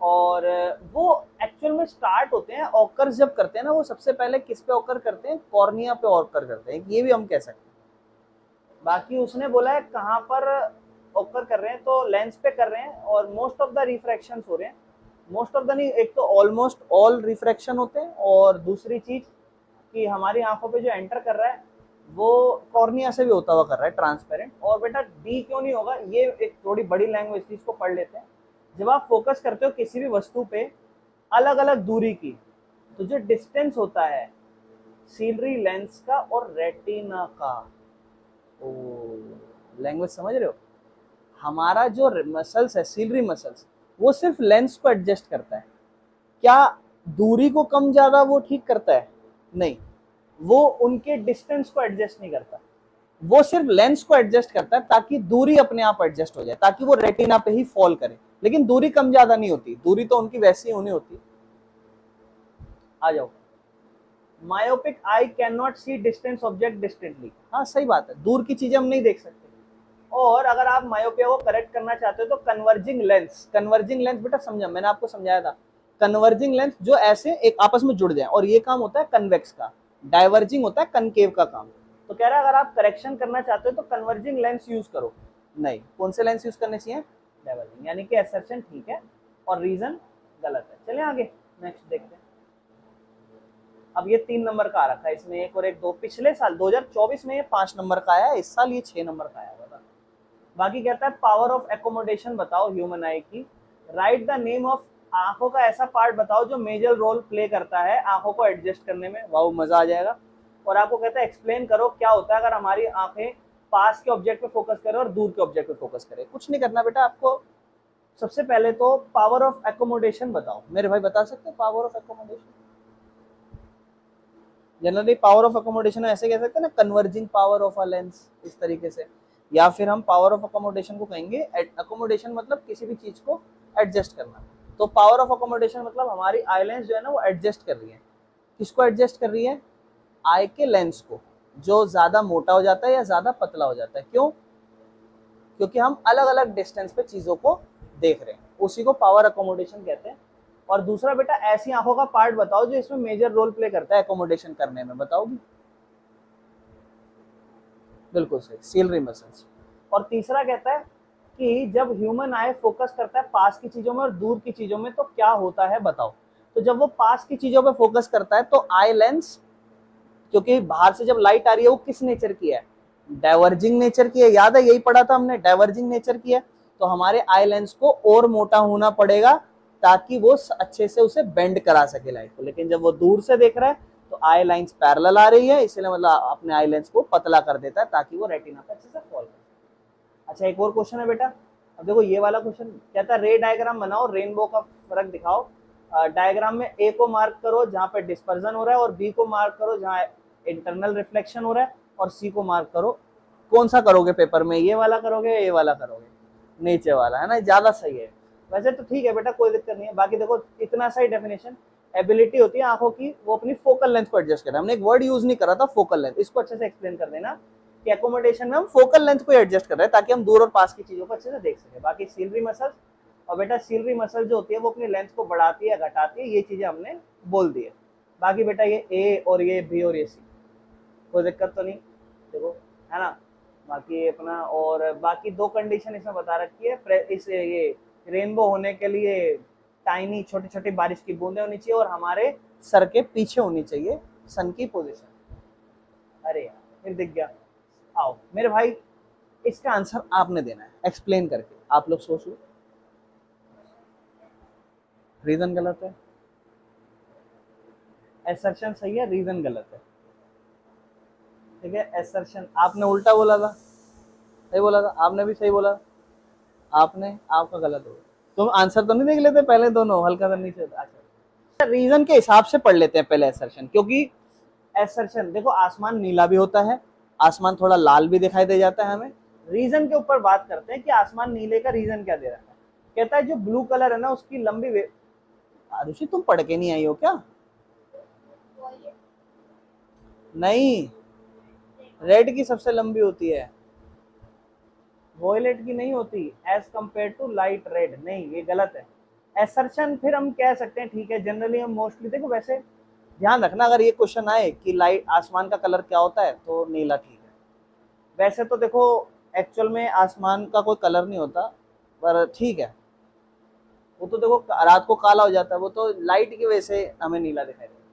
Speaker 1: और वो एक्चुअल में स्टार्ट होते हैं, ऑकर जब करते हैं ना, वो सबसे पहले किस पे ऑकर करते हैं? कॉर्निया पे ऑकर करते हैं, ये भी हम कह सकते हैं। बाकी उसने बोला है कहाँ पर ऑकर कर रहे हैं, तो लेंस पे कर रहे हैं, और मोस्ट ऑफ द रिफ्रैक्शन हो रहे हैं। मोस्ट ऑफ द नहीं, एक तो ऑलमोस्ट ऑल रिफ्रैक्शन होते हैं, और दूसरी चीज कि हमारी आंखों पे जो एंटर कर रहा है वो कॉर्निया से भी होता हुआ कर रहा है, ट्रांसपेरेंट। और बेटा डी क्यों नहीं होगा, ये एक थोड़ी बड़ी लैंग्वेज थी, इसको पढ़ लेते हैं। जब आप फोकस करते हो किसी भी वस्तु पे अलग अलग दूरी की, तो जो डिस्टेंस होता है सीलरी लेंस का और रेटिना का, ओ लैंग्वेज समझ रहे हो, हमारा जो मसल्स है सीलरी मसल्स, वो सिर्फ लेंस को एडजस्ट करता है। क्या दूरी को कम ज्यादा वो ठीक करता है? नहीं, वो उनके डिस्टेंस को एडजस्ट नहीं करता, वो सिर्फ लेंस को एडजस्ट करता है ताकि दूरी अपने आप एडजस्ट हो जाए, ताकि वो रेटिना पे ही फॉल करे। लेकिन दूरी कम ज्यादा नहीं होती, दूरी तो उनकी वैसी होनी होती। आ जाओ, myopic eye can not see distance object distantly. हाँ सही बात है, दूर की चीजें हम नहीं देख सकते। और अगर आप मायोपिया को करेक्ट करना चाहते हो तो कन्वर्जिंग लेंस बेटा समझा, मैंने आपको समझाया था। कन्वर्जिंग लेंस जो ऐसे एक आपस में जुड़ जाए, और ये काम होता है कन्वेक्स का, डाइवर्जिंग होता है कनकेव का काम। तो कह रहा है अगर आप करेक्शन करना चाहते हो तो कन्वर्जिंग लेंस यूज करो। नहीं, कौन से लेंस यूज करने चाहिए? डाइवर्जिंग, यानी कि असर्शन ठीक है और रीजन गलत है। चलें आगे, नेक्स्ट देखते हैं। अब ये 3 नंबर का आ रखा है, इसमें एक और एक दो, पिछले साल 2024 में ये 5 नंबर का आया, इस साल ये 6 नंबर का आया। बता, बाकी कहता है पावर ऑफ एकोमोडेशन बताओ ह्यूमन आई की। राइट द नेम ऑफ, आंखों का ऐसा पार्ट बताओ जो मेजर रोल प्ले करता है आंखों को एडजस्ट करने में। वाह, मजा आ जाएगा। और आपको कहता है एक्सप्लेन करो क्या होता है अगर हमारी आंखें पास के ऑब्जेक्ट पे फोकस करें और दूर के ऑब्जेक्ट पे फोकस करें। कुछ नहीं करना बेटा, आपको सबसे पहले तो पावर ऑफ एकोमोडेशन बताओ। मेरे भाई बता सकते हैं power of accommodation? Generally power of accommodation ऐसे कह सकते हैं ना, converging power of a lens, इस तरीके से। या फिर हम पावर ऑफ अकोमोडेशन को कहेंगे, अकोमोडेशन मतलब किसी भी चीज को एडजस्ट करना। तो पावर ऑफ अकोमोडेशन मतलब हमारी आई लेंस जो है ना वो एडजस्ट कर रही है। किसको एडजस्ट कर रही है? आई के लेंस को जो ज्यादा मोटा हो जाता है या ज्यादा पतला हो जाता है। क्यों? क्योंकि हम अलग अलग डिस्टेंस पे चीजों को देख रहे हैं, उसी को पावर अकोमोडेशन कहते हैं। और दूसरा बेटा, ऐसी आंखों का पार्ट बताओ जो इसमें मेजर रोल प्ले करता है अकोमोडेशन करने में, बताओगी? बिल्कुल सही, सीलरी मसल्स। और तीसरा कहता है कि जब ह्यूमन आई फोकस करता है पास की चीजों में और दूर की चीजों में तो क्या होता है, बताओ। तो जब वो पास की चीजों पे फोकस करता है तो आई लेंस, क्योंकि बाहर से जब लाइट आ रही है वो किस नेचर की है? डाइवर्जिंग नेचर की है। याद है, यही पढ़ा था हमने, डाइवर्जिंग नेचर की है। तो हमारे आई लेंस को और मोटा होना पड़ेगा ताकि वो अच्छे से उसे बेंड करा सके लाइट को। लेकिन जब वो दूर से देख रहा है तो आई लाइंस पैरेलल आ रही है, इसलिए मतलब अपने आई लेंस को पतला कर देता है ताकि वो रेटिना पे अच्छे से फॉल करे। अच्छा, एक और क्वेश्चन है बेटा। अब देखो ये वाला क्वेश्चन कहता है रे डायग्राम बनाओ, रेनबो का फर्क दिखाओ। डायग्राम में ए को मार्क करो जहां पे डिस्पर्जन हो रहा है, और बी को मार्क करो जहां इंटरनल रिफ्लेक्शन हो रहा है, और सी को मार्क करो। कौन सा करोगे पेपर में, ये वाला करोगे, ये वाला करोगे? नीचे वाला है ना, ज्यादा सही है। वैसे तो ठीक है बेटा, कोई दिक्कत नहीं है। बाकी देखो इतना सही डेफिनेशन, एबिलिटी होती है आंखों की वो अपनी फोकल लेंथ को एडजस्ट करना। हमने एक वर्ड यूज नहीं करा था, फोकल लेंथ, इसको अच्छे से एक्सप्लेन कर देना कि एकोमोडेशन में हम फोकल लेंथ को एडजस्ट कर रहे हैं ताकि हम दूर और पास की चीजों को अच्छे से देख सके। बाकी सीलरी मसल्स, और बेटा सीलरी मसल जो होती है वो अपनी लेंथ को बढ़ाती है घटाती है, ये चीजें हमने बोल दी है। बाकी बेटा ये ए और ये बी और ये सी कोई दिक्कत तो नहीं, देखो है ना। बाकी अपना और बाकी दो कंडीशन इसमें बता रखी है। इस ये रेनबो होने के लिए टाइनी छोटी छोटी बारिश की बूंदें होनी चाहिए और हमारे सर के पीछे होनी चाहिए सन की पोजीशन। अरे यार फिर दिख गया। आओ मेरे भाई, इसका आंसर आपने देना है एक्सप्लेन करके। आप लोग सोच लो, रीजन गलत है, एसर्शन सही है, रीजन गलत है। ठीक है, एसर्शन आपने उल्टा बोला था, सही बोला था आपने, भी सही बोला आपने, आपका गलत हो गया। तुम आंसर तो नहीं देख लेते पहले दोनों, हल्का सा नीचे? अच्छा, रीजन के हिसाब से पढ़ लेते हैं पहले एसर्शन, क्योंकि एसर्शन देखो आसमान नीला भी होता है, आसमान थोड़ा लाल भी दिखाई दे जाता है हमें। रीजन के ऊपर बात करते हैं कि आसमान नीले का रीजन क्या दे रहा है। कहता है जो ब्लू कलर है ना उसकी लंबी वे। आरुषि तुम पढ़ के नहीं आई हो क्या? नहीं, रेड की सबसे लंबी होती है, वॉयलेट की नहीं होती। As compare to light red, नहीं ये गलत है। एसर्शन फिर हम कह सकते हैं, ठीक है, जनरली हम मोस्टली देखो, वैसे ध्यान रखना अगर ये क्वेश्चन आए कि लाइट आसमान का कलर क्या होता है तो नीला ठीक है। वैसे तो देखो एक्चुअल में आसमान का कोई कलर नहीं होता, पर ठीक है, वो तो देखो रात को काला हो जाता है, वो तो लाइट की वजह से हमें नीला दिखाई देता है।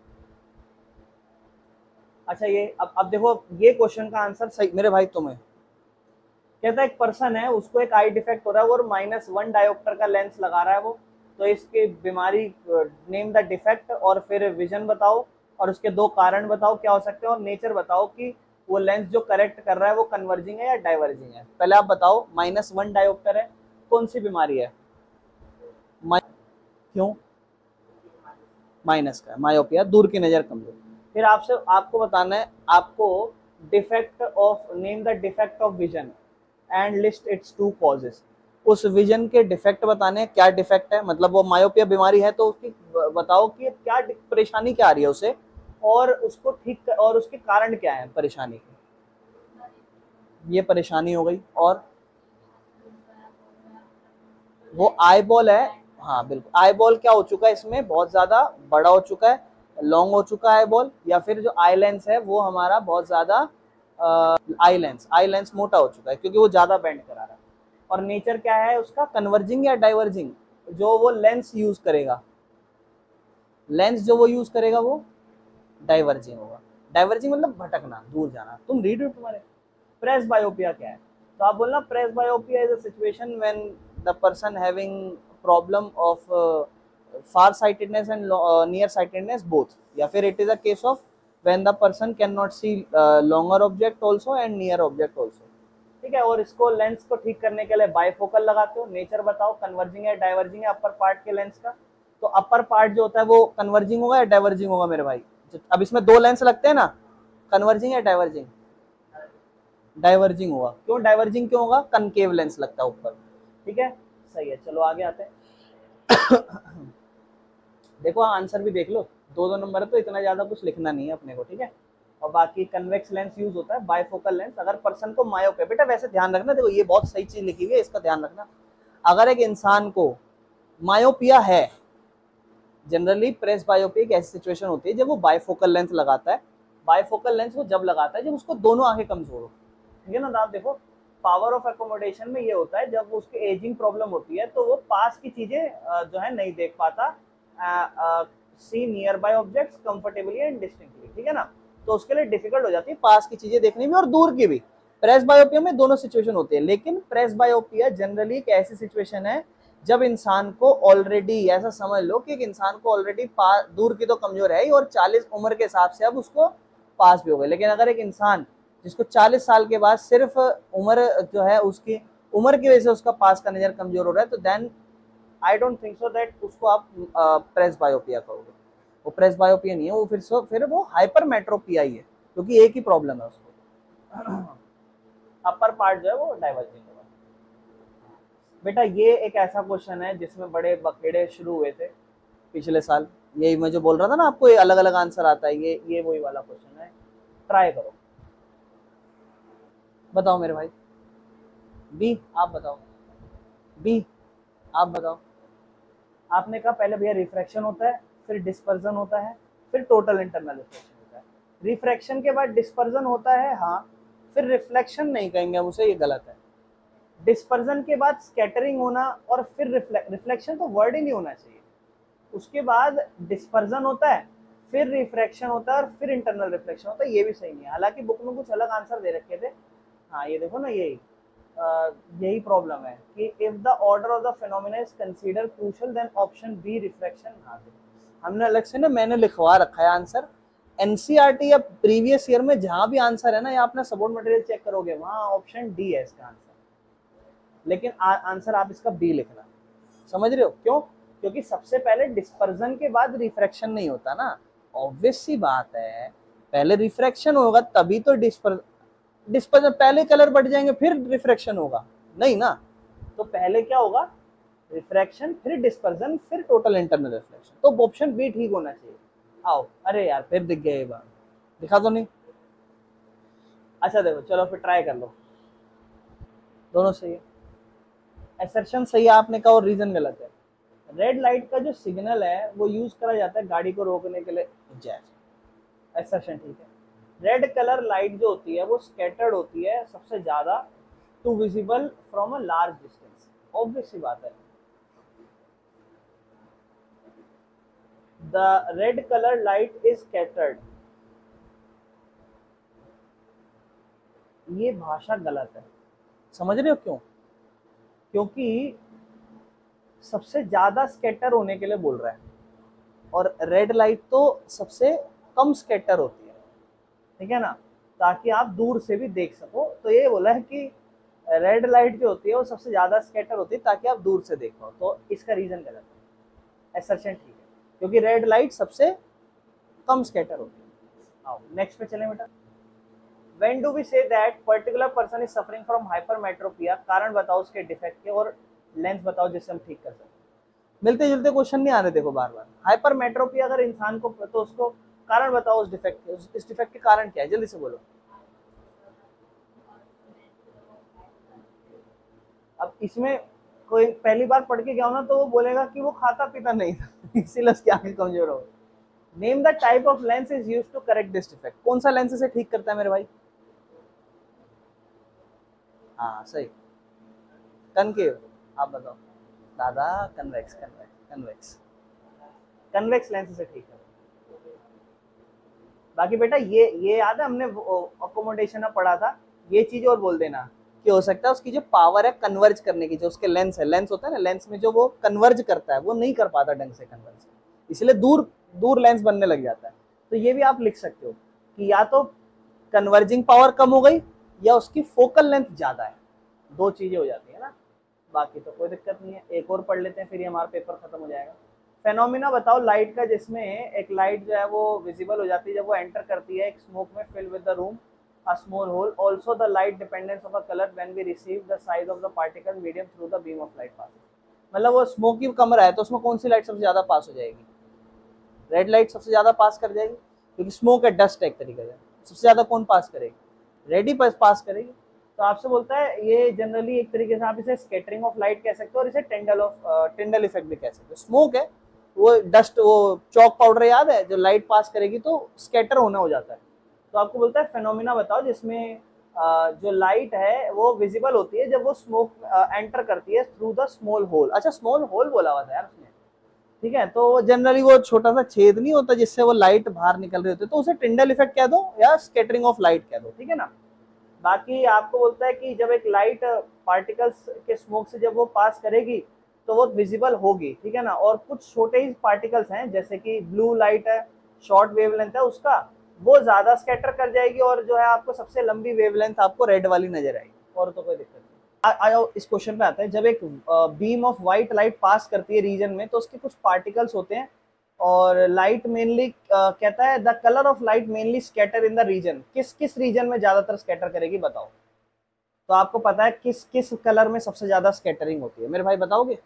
Speaker 1: अच्छा ये अब देखो ये क्वेश्चन का आंसर सही मेरे भाई तुम्हें। कहता है एक पर्सन है उसको एक आई डिफेक्ट हो रहा है और -1 डायोप्टर का लेंस लगा रहा है वो, तो इसकी बीमारी नेम द डिफेक्ट और फिर विजन बताओ और उसके दो कारण बताओ क्या हो सकते हैं और नेचर बताओ कि वो लेंस जो करेक्ट कर रहा है वो कन्वर्जिंग है या डाइवर्जिंग है। पहले आप बताओ, -1 डायोप्टर है, कौन सी बीमारी है? क्यों? माइनस का मायोपिया, दूर की नजर कमजोर। फिर आपसे आपको बताना है, आपको defect of name the defect of vision and list it's 2 causes. उस विजन के डिफेक्ट बताने हैं, क्या डिफेक्ट है, मतलब वो मायोपिया बीमारी है तो उसकी बताओ कि क्या परेशानी क्या आ रही है उसे, और उसको ठीक और उसके कारण क्या है परेशानी के। ये परेशानी हो गई, और वो आई बॉल है। हाँ बिल्कुल, आई बॉल क्या हो चुका है इसमें, बहुत ज्यादा बड़ा हो चुका है, लॉन्ग हो चुका है आई बॉल, या फिर जो आई लेंस है वो हमारा बहुत ज्यादा आई लेंस मोटा हो चुका है क्योंकि वो ज्यादा बेंड करा रहा है। और नेचर क्या है उसका, कन्वर्जिंग या डाइवर्जिंग? जो वो लेंस यूज करेगा, लेंस जो वो यूज करेगा वो डाइवर्जिंग होगा। डाइवर्जिंग मतलब भटकना, दूर जाना। तुम रीड तुम्हारे प्रेस बायोपिया क्या है, तो आप बोलना presbyopia is a situation when the person having problem of far sightedness and near sightedness both, या फिर it is a case of when the person cannot see longer object also and near object also। ठीक है, और इसको lens को ठीक करने के लिए बाइफोकल लगाते हो। नेचर बताओ कन्वर्जिंग है डाइवर्जिंग है अपर पार्ट के लेंस का, तो अपर पार्ट जो होता है वो कन्वर्जिंग होगा या डाइवर्जिंग होगा मेरे भाई? अब इसमें दो लेंस लगते हैं ना, कन्वर्जिंग या डाइवर्जिंग? डाइवर्जिंग होगा। क्यों डाइवर्जिंग क्यों होगा? कनकेव लेंस लगता है ऊपर। ठीक है, सही है, चलो आगे आते हैं। देखो आंसर भी देख लो, 2-2 नंबर है तो इतना ज्यादा कुछ लिखना नहीं है अपने को, ठीक है। और बाकी कन्वेक्स लेंस यूज होता है, बाइफोकल लेंस अगर पर्सन को मायोप है। बेटा वैसे ध्यान रखना, देखो ये बहुत सही चीज लिखी हुई है, इसका ध्यान रखना। अगर एक इंसान को मायोपिया है, जनरली प्रेस बायोपिया एक ऐसी सिचुएशन होती है जब वो बाइफोकल लेंस लगाता है। बाइफोकल लेंस वो जब लगाता है जब उसको दोनों आंखें कमजोर हो, ठीक है ना। आप देखो पावर ऑफ एकोमोडेशन में ये होता है जब उसके एजिंग प्रॉब्लम होती है तो वो पास की चीजें जो है नहीं देख पाता, see nearby objects comfortably and distinctly, ठीक है ना। तो उसके लिए डिफिकल्ट हो जाती है पास की चीजें देखने में और दूर की भी। प्रेस बायोपिया में दोनों सिचुएशन होती है, लेकिन प्रेस बायोपिया जनरली एक ऐसी सिचुएशन है जब इंसान को ऑलरेडी, ऐसा समझ लो कि एक इंसान को ऑलरेडी दूर की तो कमजोर है ही, और 40 उम्र के हिसाब से अब उसको पास भी हो गए। लेकिन अगर एक इंसान जिसको 40 साल के बाद सिर्फ उम्र जो है उसकी उम्र की वजह से उसका पास का नजर कमजोर हो रहा है, तो then I don't think so that उसको आप प्रेस बायोपिया कहोगे। वो प्रेस बायोपिया नहीं है, वो फिर वो हाइपरमेट्रोपिया ही है, क्योंकि एक ही प्रॉब्लम है उसको, अपर पार्ट जो है वो डाइवर्जिंग है। बेटा ये एक ऐसा क्वेश्चन है जिसमें बड़े बखेड़े शुरू हुए थे पिछले साल, यही मैं जो बोल रहा था ना आपको, ये अलग अलग आंसर आता है, ये वही वाला क्वेश्चन है। ट्राई करो, बताओ मेरे भाई। बी आप बताओ, बी आप बताओ। आपने कहा पहले भैया रिफ्रैक्शन होता है, फिर डिस्पर्जन होता है, फिर टोटल इंटरनल रिफ्लेक्शन होता है। रिफ्रैक्शन के बाद डिस्पर्जन होता है, हाँ, फिर रिफ्लेक्शन नहीं कहेंगे हम उसे, ये गलत है। डिस्पर्जन के बाद स्कैटरिंग होना और फिर रिफ्लेक्शन तो वर्ड ही नहीं होना चाहिए। उसके बाद डिस्पर्जन होता है, फिर रिफ्रैक्शन होता है और फिर इंटरनल रिफ्लेक्शन होता है, ये भी सही नहीं है। हालांकि बुक में कुछ अलग आंसर दे रखे थे। हाँ ये देखो ना, यही प्रॉब्लम है कि if the order of the phenomena is consider crucial then option B refraction. हाँ हमने अलग से ना मैंने लिखवा रखा है आंसर। एनसीईआरटी या प्रीवियस ईयर में जहां भी आंसर है ना, या अपना सपोर्ट मटेरियल चेक करोगे वहां ऑप्शन डी है इसका आंसर, लेकिन आंसर आप इसका बी लिखना। समझ रहे हो क्यों? क्योंकि सबसे पहले डिस्पर्जन के बाद रिफ्रैक्शन नहीं होता ना, ऑब्वियस सी बात है। पहले रिफ्रैक्शन होगा तभी तो डिस्पर्जन, पहले कलर बढ़ जाएंगे फिर रिफ्रैक्शन होगा, नहीं ना। तो पहले क्या होगा, रिफ्रैक्शन, फिर डिस्पर्जन, फिर टोटल इंटरनल रिफ्लेक्शन। तो ऑप्शन बी ठीक होना चाहिए। आओ, अरे यार फिर दिख गया ये बात, दिखा तो नहीं। अच्छा देखो, चलो फिर ट्राई कर लो, दोनों सही है। असर्शन सही है आपने कहा और रीजन गलत है। रेड लाइट का जो सिग्नल है वो यूज करा जाता है गाड़ी को रोकने के लिए, असर्शन ठीक है। रेड कलर लाइट जो होती है वो स्कैटर्ड होती है सबसे ज्यादा to visible from a large distance, obvious सी बात है। The red colour light is scattered, ये भाषा गलत है। समझ रहे हो क्यों? क्योंकि सबसे ज्यादा स्कैटर होने के लिए बोल रहा है, और रेड लाइट तो सबसे कम स्कैटर होती है, ठीक है ना, ताकि आप दूर से भी देख सको। तो ये बोला है कि रेड लाइट जो होती है वो सबसे ज्यादा स्कैटर होती है ताकि आप दूर से देख पाओ, तो इसका रीजन गलत है, असर्शन ठीक है, क्योंकि रेड लाइट सबसे कम स्कैटर होती है। आओ नेक्स्ट पे चलें बेटा। When do we say that particular person is suffering from hypermetropia? कारण बताओ उसके डिफेक्ट के और लेंस बताओ जिससे हम ठीक कर सकते। मिलते जुलते क्वेश्चन नहीं आ रहे देखो बार बार। हाइपरमेट्रोपिया अगर इंसान को, तो उसको कारण बताओ उस डिफेक्ट के, इस डिफेक्ट के कारण क्या है, जल्दी से बोलो। अब इसमें कोई पहली बार पढ़ के गया हो ना तो वो बोलेगा कि वो खाता पीता नहीं था इसीलिए उसकी आंखें कमजोर हो। Name the type of lens is used to correct this defect. कौन सा लेंस इसे ठीक करता है मेरे भाई? हाँ सही, कनकेव। आप बताओ दादा। Convex, convex, convex, convex lens से ठीक है। बाकी बेटा ये याद है हमने अकोमोडेशन में पढ़ा था, ये चीज और बोल देना कि हो सकता है उसकी जो पावर है कन्वर्ज करने की, जो उसके लेंस है, लेंस होता है ना, लेंस में जो वो कन्वर्ज करता है वो नहीं कर पाता ढंग से कन्वर्ज, इसलिए दूर दूर लेंस बनने लग जाता है। तो ये भी आप लिख सकते हो कि या तो कन्वर्जिंग पावर कम हो गई या उसकी फोकल लेंथ ज्यादा है, दो चीजें हो जाती है ना। बाकी तो कोई दिक्कत नहीं है, एक और पढ़ लेते हैं फिर ये हमारा पेपर खत्म हो जाएगा। फेनोमिना बताओ लाइट का, जिसमें एक लाइट जो है वो विजिबल हो जाती है जब वो एंटर करती है एक स्मोक में fill with the room a small hole. Also the light dependence of a color when we receive the size of the particle medium through the beam of light passes. मतलब वो smoky कमरा है तो उसमें कौन सी light सबसे ज्यादा पास हो जाएगी? रेड लाइट सबसे ज्यादा पास कर जाएगी, क्योंकि स्मोक है, डस्ट है एक तरीके से, सबसे ज्यादा कौन पास करेगी? रेडी पास करेगी। तो आपसे बोलता है ये जनरली एक तरीके से आप इसे स्कैटरिंग ऑफ लाइट कह सकते हो और इसे टिंडल इफेक्ट भी कह सकते हो। स्मोक है वो डस्ट, वो चौक पाउडर याद है जो लाइट पास करेगी तो स्कैटर होना हो जाता है। तो आपको बोलता है फेनोमिना बताओ जिसमें जो लाइट है वो विजिबल होती है जब वो स्मोक एंटर करती है थ्रू द स्मॉल होल। अच्छा स्मॉल होल बोला हुआ था यार उसने, ठीक है। तो जनरली वो छोटा सा छेद नहीं होता जिससे वो लाइट बाहर निकल रही होती है, तो उसे टिंडल इफेक्ट कह दो या स्कैटरिंग ऑफ लाइट कह दो, ठीक है ना। बाकी आपको बोलता है कि जब एक लाइट पार्टिकल्स के स्मोक से जब वो पास करेगी तो वो विजिबल होगी, ठीक है ना। और कुछ छोटे ही पार्टिकल्स हैं जैसे कि ब्लू लाइट है, शॉर्ट वेवलेंथ है उसका, वो ज्यादा स्कैटर कर जाएगी और जो है आपको सबसे लंबी वेवलेंथ आपको रेड वाली नजर आएगी, और तो कोई दिक्कत नहीं। आ जाओ इस क्वेश्चन पे आता है। जब एक beam of white light pass करती है रीजन में तो उसके कुछ पार्टिकल्स होते हैं और लाइट मेनली कहता है the colour of light mainly scatter in the region. किस किस रीजन में ज्यादातर स्कैटर करेगी बताओ। तो आपको पता है किस किस कलर में सबसे ज्यादा स्कैटरिंग होती है, मेरे भाई बताओगे?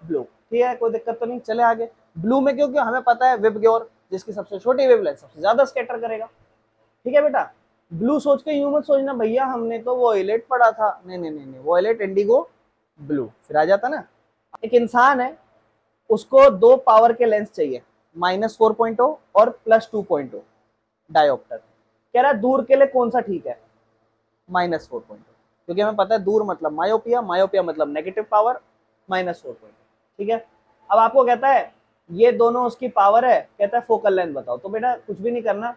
Speaker 1: ब्लू, ठीक है कोई दिक्कत तो नहीं, चले आगे। ब्लू में क्योंकि हमें पता है विबग्योर जिसकी सबसे छोटी वेवलेंथ सबसे ज्यादा स्कैटर करेगा, ठीक है बेटा। ब्लू सोच के यूं मत सोचना भैया हमने तो वोयलेट पढ़ा था, नहीं नहीं नहीं नहीं, वोयलेट इंडिगो ब्लू फिर आ जाता ना। एक इंसान है उसको 2 पावर के लेंस चाहिए, -4.0 और +2.0 डायोप्टर। कह रहा है दूर के लिए कौन सा ठीक है? -4.0, क्योंकि हमें पता है दूर मतलब मायोपिया, मायोपिया मतलब नेगेटिव पावर, -4.0, ठीक है। अब आपको कहता है ये दोनों उसकी पावर है, कहता है फोकल लेंथ बताओ। तो बेटा कुछ भी नहीं करना,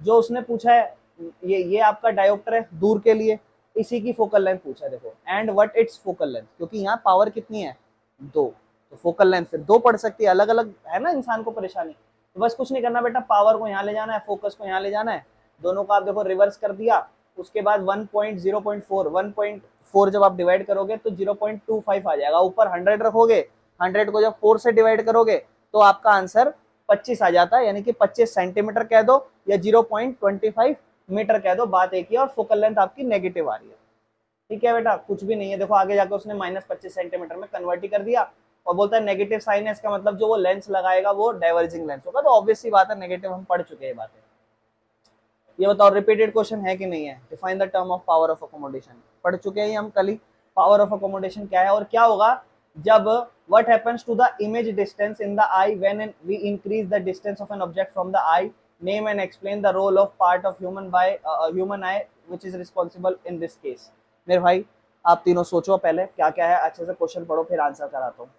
Speaker 1: जो उसने पूछा है ये आपका डायोप्टर है दूर के लिए, इसी की फोकल लेंथ पूछा है देखो, and what it's focal length, क्योंकि यहाँ पावर कितनी है 2, तो फोकल लेंथ फिर 2 पढ़ सकती है, अलग अलग है ना इंसान को परेशानी। तो बस कुछ नहीं करना बेटा, पावर को यहाँ ले जाना है, फोकस को यहाँ ले जाना है, दोनों का आप देखो रिवर्स कर दिया। उसके बाद 1.4 जब आप डिवाइड करोगे तो 0.25 आ जाएगा, ऊपर 100 रखोगे, 100 को जब 4 से डिवाइड करोगे तो आपका आंसर 25 आ जाता है, यानी कि 25 सेंटीमीटर कह दो या 0.25 मीटर कह दो, बात एक ही है। और फोकल लेंथ आपकी नेगेटिव आ रही है, ठीक है बेटा कुछ भी नहीं है। देखो आगे जाकर उसने -25 सेंटीमीटर में कन्वर्ट ही कर दिया और बोलता है नेगेटिव साइन है, इसका मतलब जो वो लेंस लगाएगा वो डाइवर्जिंग लेंस होगा। तो ऑब्वियस सी बात है नेगेटिव, हम पढ़ चुके हैं बातें। ये बताओ रिपीटेड क्वेश्चन है कि नहीं है? Define the term of power of accommodation, पढ़ चुके हैं हम कल ही। पावर ऑफ अकोमोडेशन क्या है और क्या होगा जब what happens to the image distance in the eye when we increase the distance of an object from the eye, name and explain the role of part of human eye which is responsible in this case. मेरे भाई आप तीनों सोचो पहले क्या क्या है, अच्छे से क्वेश्चन पढ़ो फिर आंसर कराता हूँ।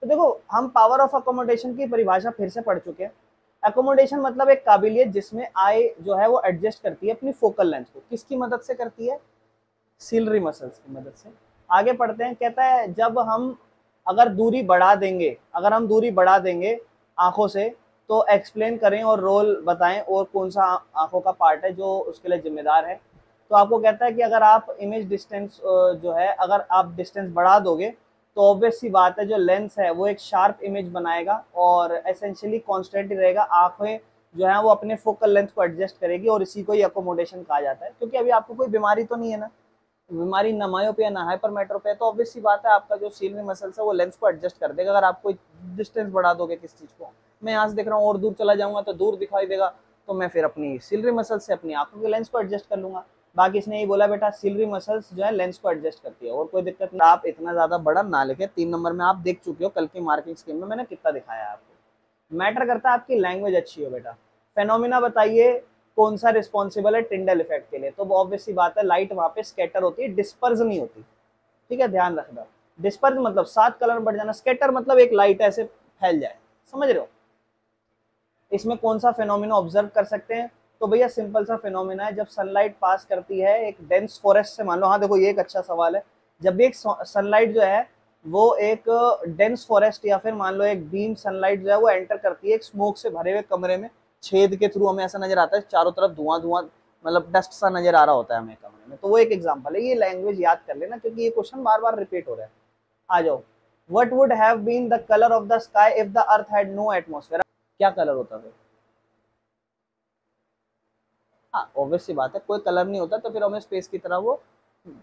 Speaker 1: तो देखो हम पावर ऑफ अकोमोडेशन की परिभाषा फिर से पढ़ चुके हैं। एकोमोडेशन मतलब एक काबिलियत जिसमें आई जो है वो एडजस्ट करती है अपनी फोकल लेंथ को, किसकी मदद से करती है? सिलरी मसल्स की मदद से। आगे पढ़ते हैं, कहता है जब हम अगर दूरी बढ़ा देंगे, अगर हम दूरी बढ़ा देंगे आंखों से तो एक्सप्लेन करें और रोल बताएं और कौन सा आंखों का पार्ट है जो उसके लिए जिम्मेदार है। तो आपको कहता है कि अगर आप इमेज डिस्टेंस जो है अगर आप डिस्टेंस बढ़ा दोगे तो ऑब्वियस सी बात है जो लेंस है वो एक शार्प इमेज बनाएगा और एसेंशियली कांस्टेंट ही रहेगा। आंखें जो है वो अपने फोकल लेंथ को एडजस्ट करेगी और इसी को ही अकोमोडेशन कहा जाता है। क्योंकि अभी आपको कोई बीमारी तो नहीं है ना, बीमारी ना मायोपिया ना हाइपरमेट्रोपिया, तो ऑब्वियस सी बात है आपका जो सीलिंग मसल्स है वो लेंस को एडजस्ट कर देगा। अगर आप कोई डिस्टेंस बढ़ा दोगे किस चीज को, मैं यहाँ से देख रहा हूँ और दूर चला जाऊंगा तो दूर दिखाई देगा, तो मैं फिर अपनी सिलरी मसल से अपनी आंखों के लेंस को एडजस्ट कर लूंगा। बाकी इसने यही बोला बेटा सिलरी मसल्स जो है लेंस को एडजस्ट करती है और कोई दिक्कत नहीं। आप इतना ज्यादा बड़ा ना लिखे, 3 नंबर में आप देख चुके हो कल की मार्किंग स्कीम में मैंने कितना दिखाया है आपको। मैटर करता है आपकी लैंग्वेज अच्छी हो बेटा। फेनोमिना बताइए कौन सा रिस्पॉन्सिबल है टिंडल इफेक्ट के लिए? तो ऑब्वियस सी बात है लाइट वहां पे स्कैटर होती है, डिस्पर्स नहीं होती, ठीक है ध्यान रखना। डिस्पर्स मतलब 7 कलर में बढ़ जाना, स्कैटर मतलब एक लाइट ऐसे फैल जाए, समझ रहे हो। इसमें कौन सा फेनोमिना ऑब्जर्व कर सकते हैं? तो भैया सिंपल सा फेनोमिना है जब सनलाइट पास करती है एक डेंस फॉरेस्ट से, मान लो, हाँ देखो ये एक अच्छा सवाल है, जब भी एक सनलाइट जो है वो एक डेंस फॉरेस्ट या फिर मान लो एक बीम सनलाइट जो है वो एंटर करती है एक स्मोक से भरे हुए कमरे में, छेद के थ्रू हमें ऐसा नजर आता है चारों तरफ धुआं धुआं मतलब डस्ट सा नजर आ रहा होता है हमें कमरे में, तो वो एक एग्जांपल है। ये लैंग्वेज याद कर लेना क्योंकि ये क्वेश्चन बार बार रिपीट हो रहा है। आ जाओ, what would have been the colour of the sky if the earth had no atmosphere? क्या कलर होता है? हाँ ऑब्वियस सी बात है कोई कलर नहीं होता तो फिर हमें स्पेस की तरह वो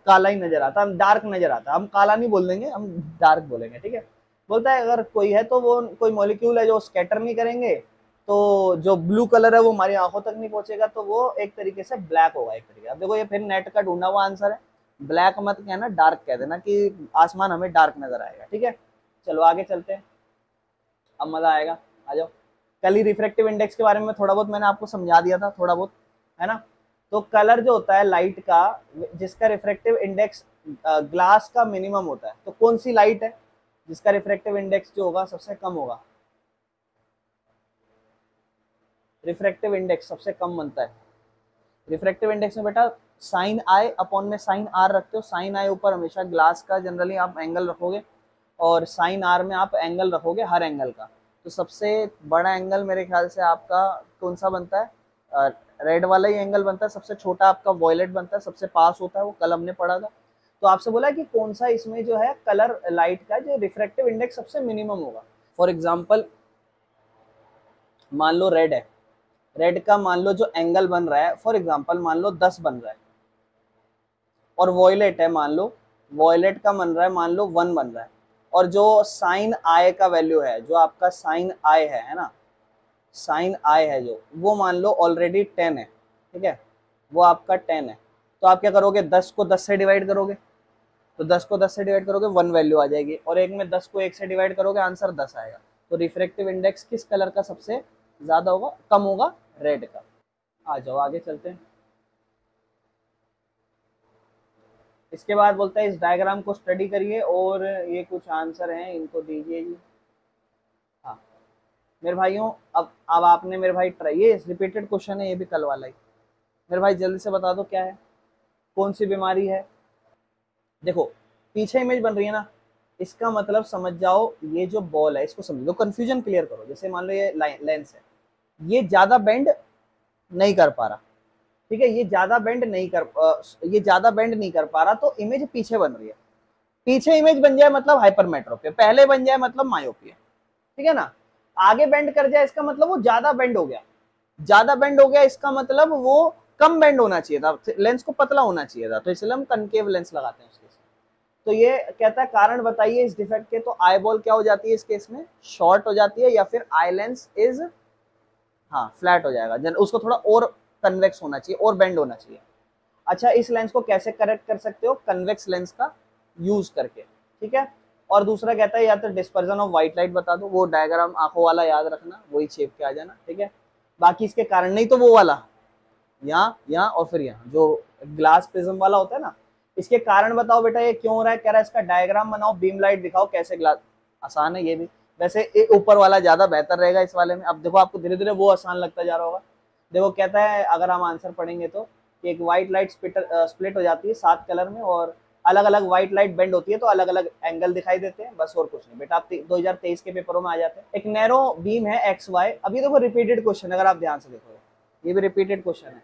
Speaker 1: काला ही नजर आता, हम डार्क नजर आता, हम काला नहीं बोल देंगे, हम डार्क बोलेंगे, ठीक है। बोलता है अगर कोई है तो वो कोई मॉलिक्यूल है जो स्कैटर नहीं करेंगे तो जो ब्लू कलर है वो हमारी आंखों तक नहीं पहुंचेगा, तो वो एक तरीके से ब्लैक होगा एक तरीके। अब देखो ये फिर नेट का ढूंढा हुआ आंसर है, ब्लैक मत कहना, डार्क कह देना कि आसमान हमें डार्क नजर आएगा, ठीक है। चलो आगे चलते हैं, अब मजा आएगा, आ जाओ। कल ही रिफ्रैक्टिव इंडेक्स के बारे में थोड़ा बहुत मैंने आपको समझा दिया था, थोड़ा बहुत, है ना। तो कलर जो होता है लाइट का, जिसका रिफ्रैक्टिव इंडेक्स ग्लास का मिनिमम होता है, तो कौन सी लाइट है जिसका रिफ्रैक्टिव इंडेक्स जो होगा सबसे कम होगा? रिफ्रैक्टिव इंडेक्स सबसे कम बनता है। रिफ्रैक्टिव इंडेक्स में बेटा साइन आई अपॉन में साइन आर रखते हो, साइन आई ऊपर हमेशा ग्लास का जनरली आप एंगल रखोगे, और साइन आर में आप एंगल रखोगे हर एंगल का। तो सबसे बड़ा एंगल मेरे ख्याल से आपका कौन सा बनता है? रेड वाला ही एंगल बनता है। सबसे छोटा आपका वॉयलेट बनता है, सबसे पास होता है, वो कल हमने पढ़ा था। तो आपसे बोला कि कौन सा इसमें जो है कलर लाइट का जो रिफ्रैक्टिव इंडेक्स सबसे मिनिमम होगा। फॉर एग्जाम्पल मान लो रेड है, रेड का मान लो जो एंगल बन रहा है फॉर एग्जांपल मान लो 10 बन रहा है, और वॉयलेट है मान लो, वॉयलेट का बन रहा है मान लो 1 बन रहा है, और जो साइन आई का वैल्यू है, जो आपका साइन आई है ना, साइन आई है जो, वो मान लो ऑलरेडी 10 है, ठीक है, वो आपका 10 है। तो आप क्या करोगे, 10 को 10 से डिवाइड करोगे, तो 10 को 10 से डिवाइड करोगे 1 वैल्यू आ जाएगी, और एक में 10 को 1 से डिवाइड करोगे आंसर 10 आएगा। तो रिफ्रैक्टिव इंडेक्स किस कलर का सबसे ज्यादा होगा, कम होगा? रेड का। आ जाओ आगे चलते हैं। इसके बाद बोलता है इस डायग्राम को स्टडी करिए और ये कुछ आंसर हैं इनको दीजिए जी। हाँ मेरे भाइयों, अब आपने मेरे भाई ट्राई, ये रिपीटेड क्वेश्चन है, ये भी कल वाला ही। मेरे भाई जल्दी से बता दो क्या है, कौन सी बीमारी है? देखो पीछे इमेज बन रही है ना, इसका मतलब समझ जाओ ये जो बॉल है इसको समझ लो, कंफ्यूजन क्लियर करो। जैसे मान लो ये लेंस है, ये ज्यादा बेंड नहीं कर पा रहा, ठीक है, ये ज्यादा बेंड नहीं कर ये ज्यादा बेंड नहीं कर पा रहा, तो इमेज पीछे बन रही है। पीछे इमेज बन जाए मतलब हाइपरमेट्रोपिया, पहले बन जाए मतलब मायोपिया, ठीक है ना। आगे बेंड कर जाए इसका मतलब वो ज्यादा बेंड हो गया, ज्यादा बेंड हो गया इसका मतलब वो कम बेंड होना चाहिए था, लेंस को पतला होना चाहिए था, तो इसलिए हम कनकेव लेंस लगाते हैं उसके साथ। तो ये कहता है कारण बताइए इस डिफेक्ट के, तो आई बॉल क्या हो जाती है इस केस में, शॉर्ट हो जाती है, या फिर आई लेंस इज, हाँ फ्लैट हो जाएगा, उसको थोड़ा और कन्वेक्स होना चाहिए और बेंड होना चाहिए। अच्छा इस लेंस को कैसे करेक्ट कर सकते हो, कन्वेक्स लेंस का यूज करके, ठीक है। और दूसरा कहता है या तो डिस्पर्जन ऑफ व्हाइट लाइट बता दो, वो डायग्राम आंखों वाला याद रखना, वही छेप के आ जाना, ठीक है। बाकी इसके कारण नहीं तो वो वाला यहाँ यहाँ और फिर यहाँ जो ग्लास प्रिज्म वाला होता है ना, इसके कारण बताओ बेटा ये क्यों हो रहा है, कह रहा है इसका डायग्राम बनाओ, बीम लाइट दिखाओ कैसे ग्लास, आसान है ये भी। वैसे ऊपर वाला ज्यादा बेहतर रहेगा इस वाले में। अब देखो आपको धीरे धीरे वो आसान लगता जा रहा होगा। देखो कहता है अगर हम आंसर पढ़ेंगे तो कि एक व्हाइट लाइट स्प्लिट हो जाती है 7 कलर में, और अलग अलग व्हाइट लाइट बेंड होती है तो अलग अलग एंगल दिखाई देते हैं, बस और कुछ नहीं बेटा। आप 2023 के पेपरों में आ जाते हैं। एक नैरो बीम है एक्स वाई, अभी देखो रिपीटेड क्वेश्चन, अगर आप ध्यान से देखो ये भी रिपीटेड क्वेश्चन है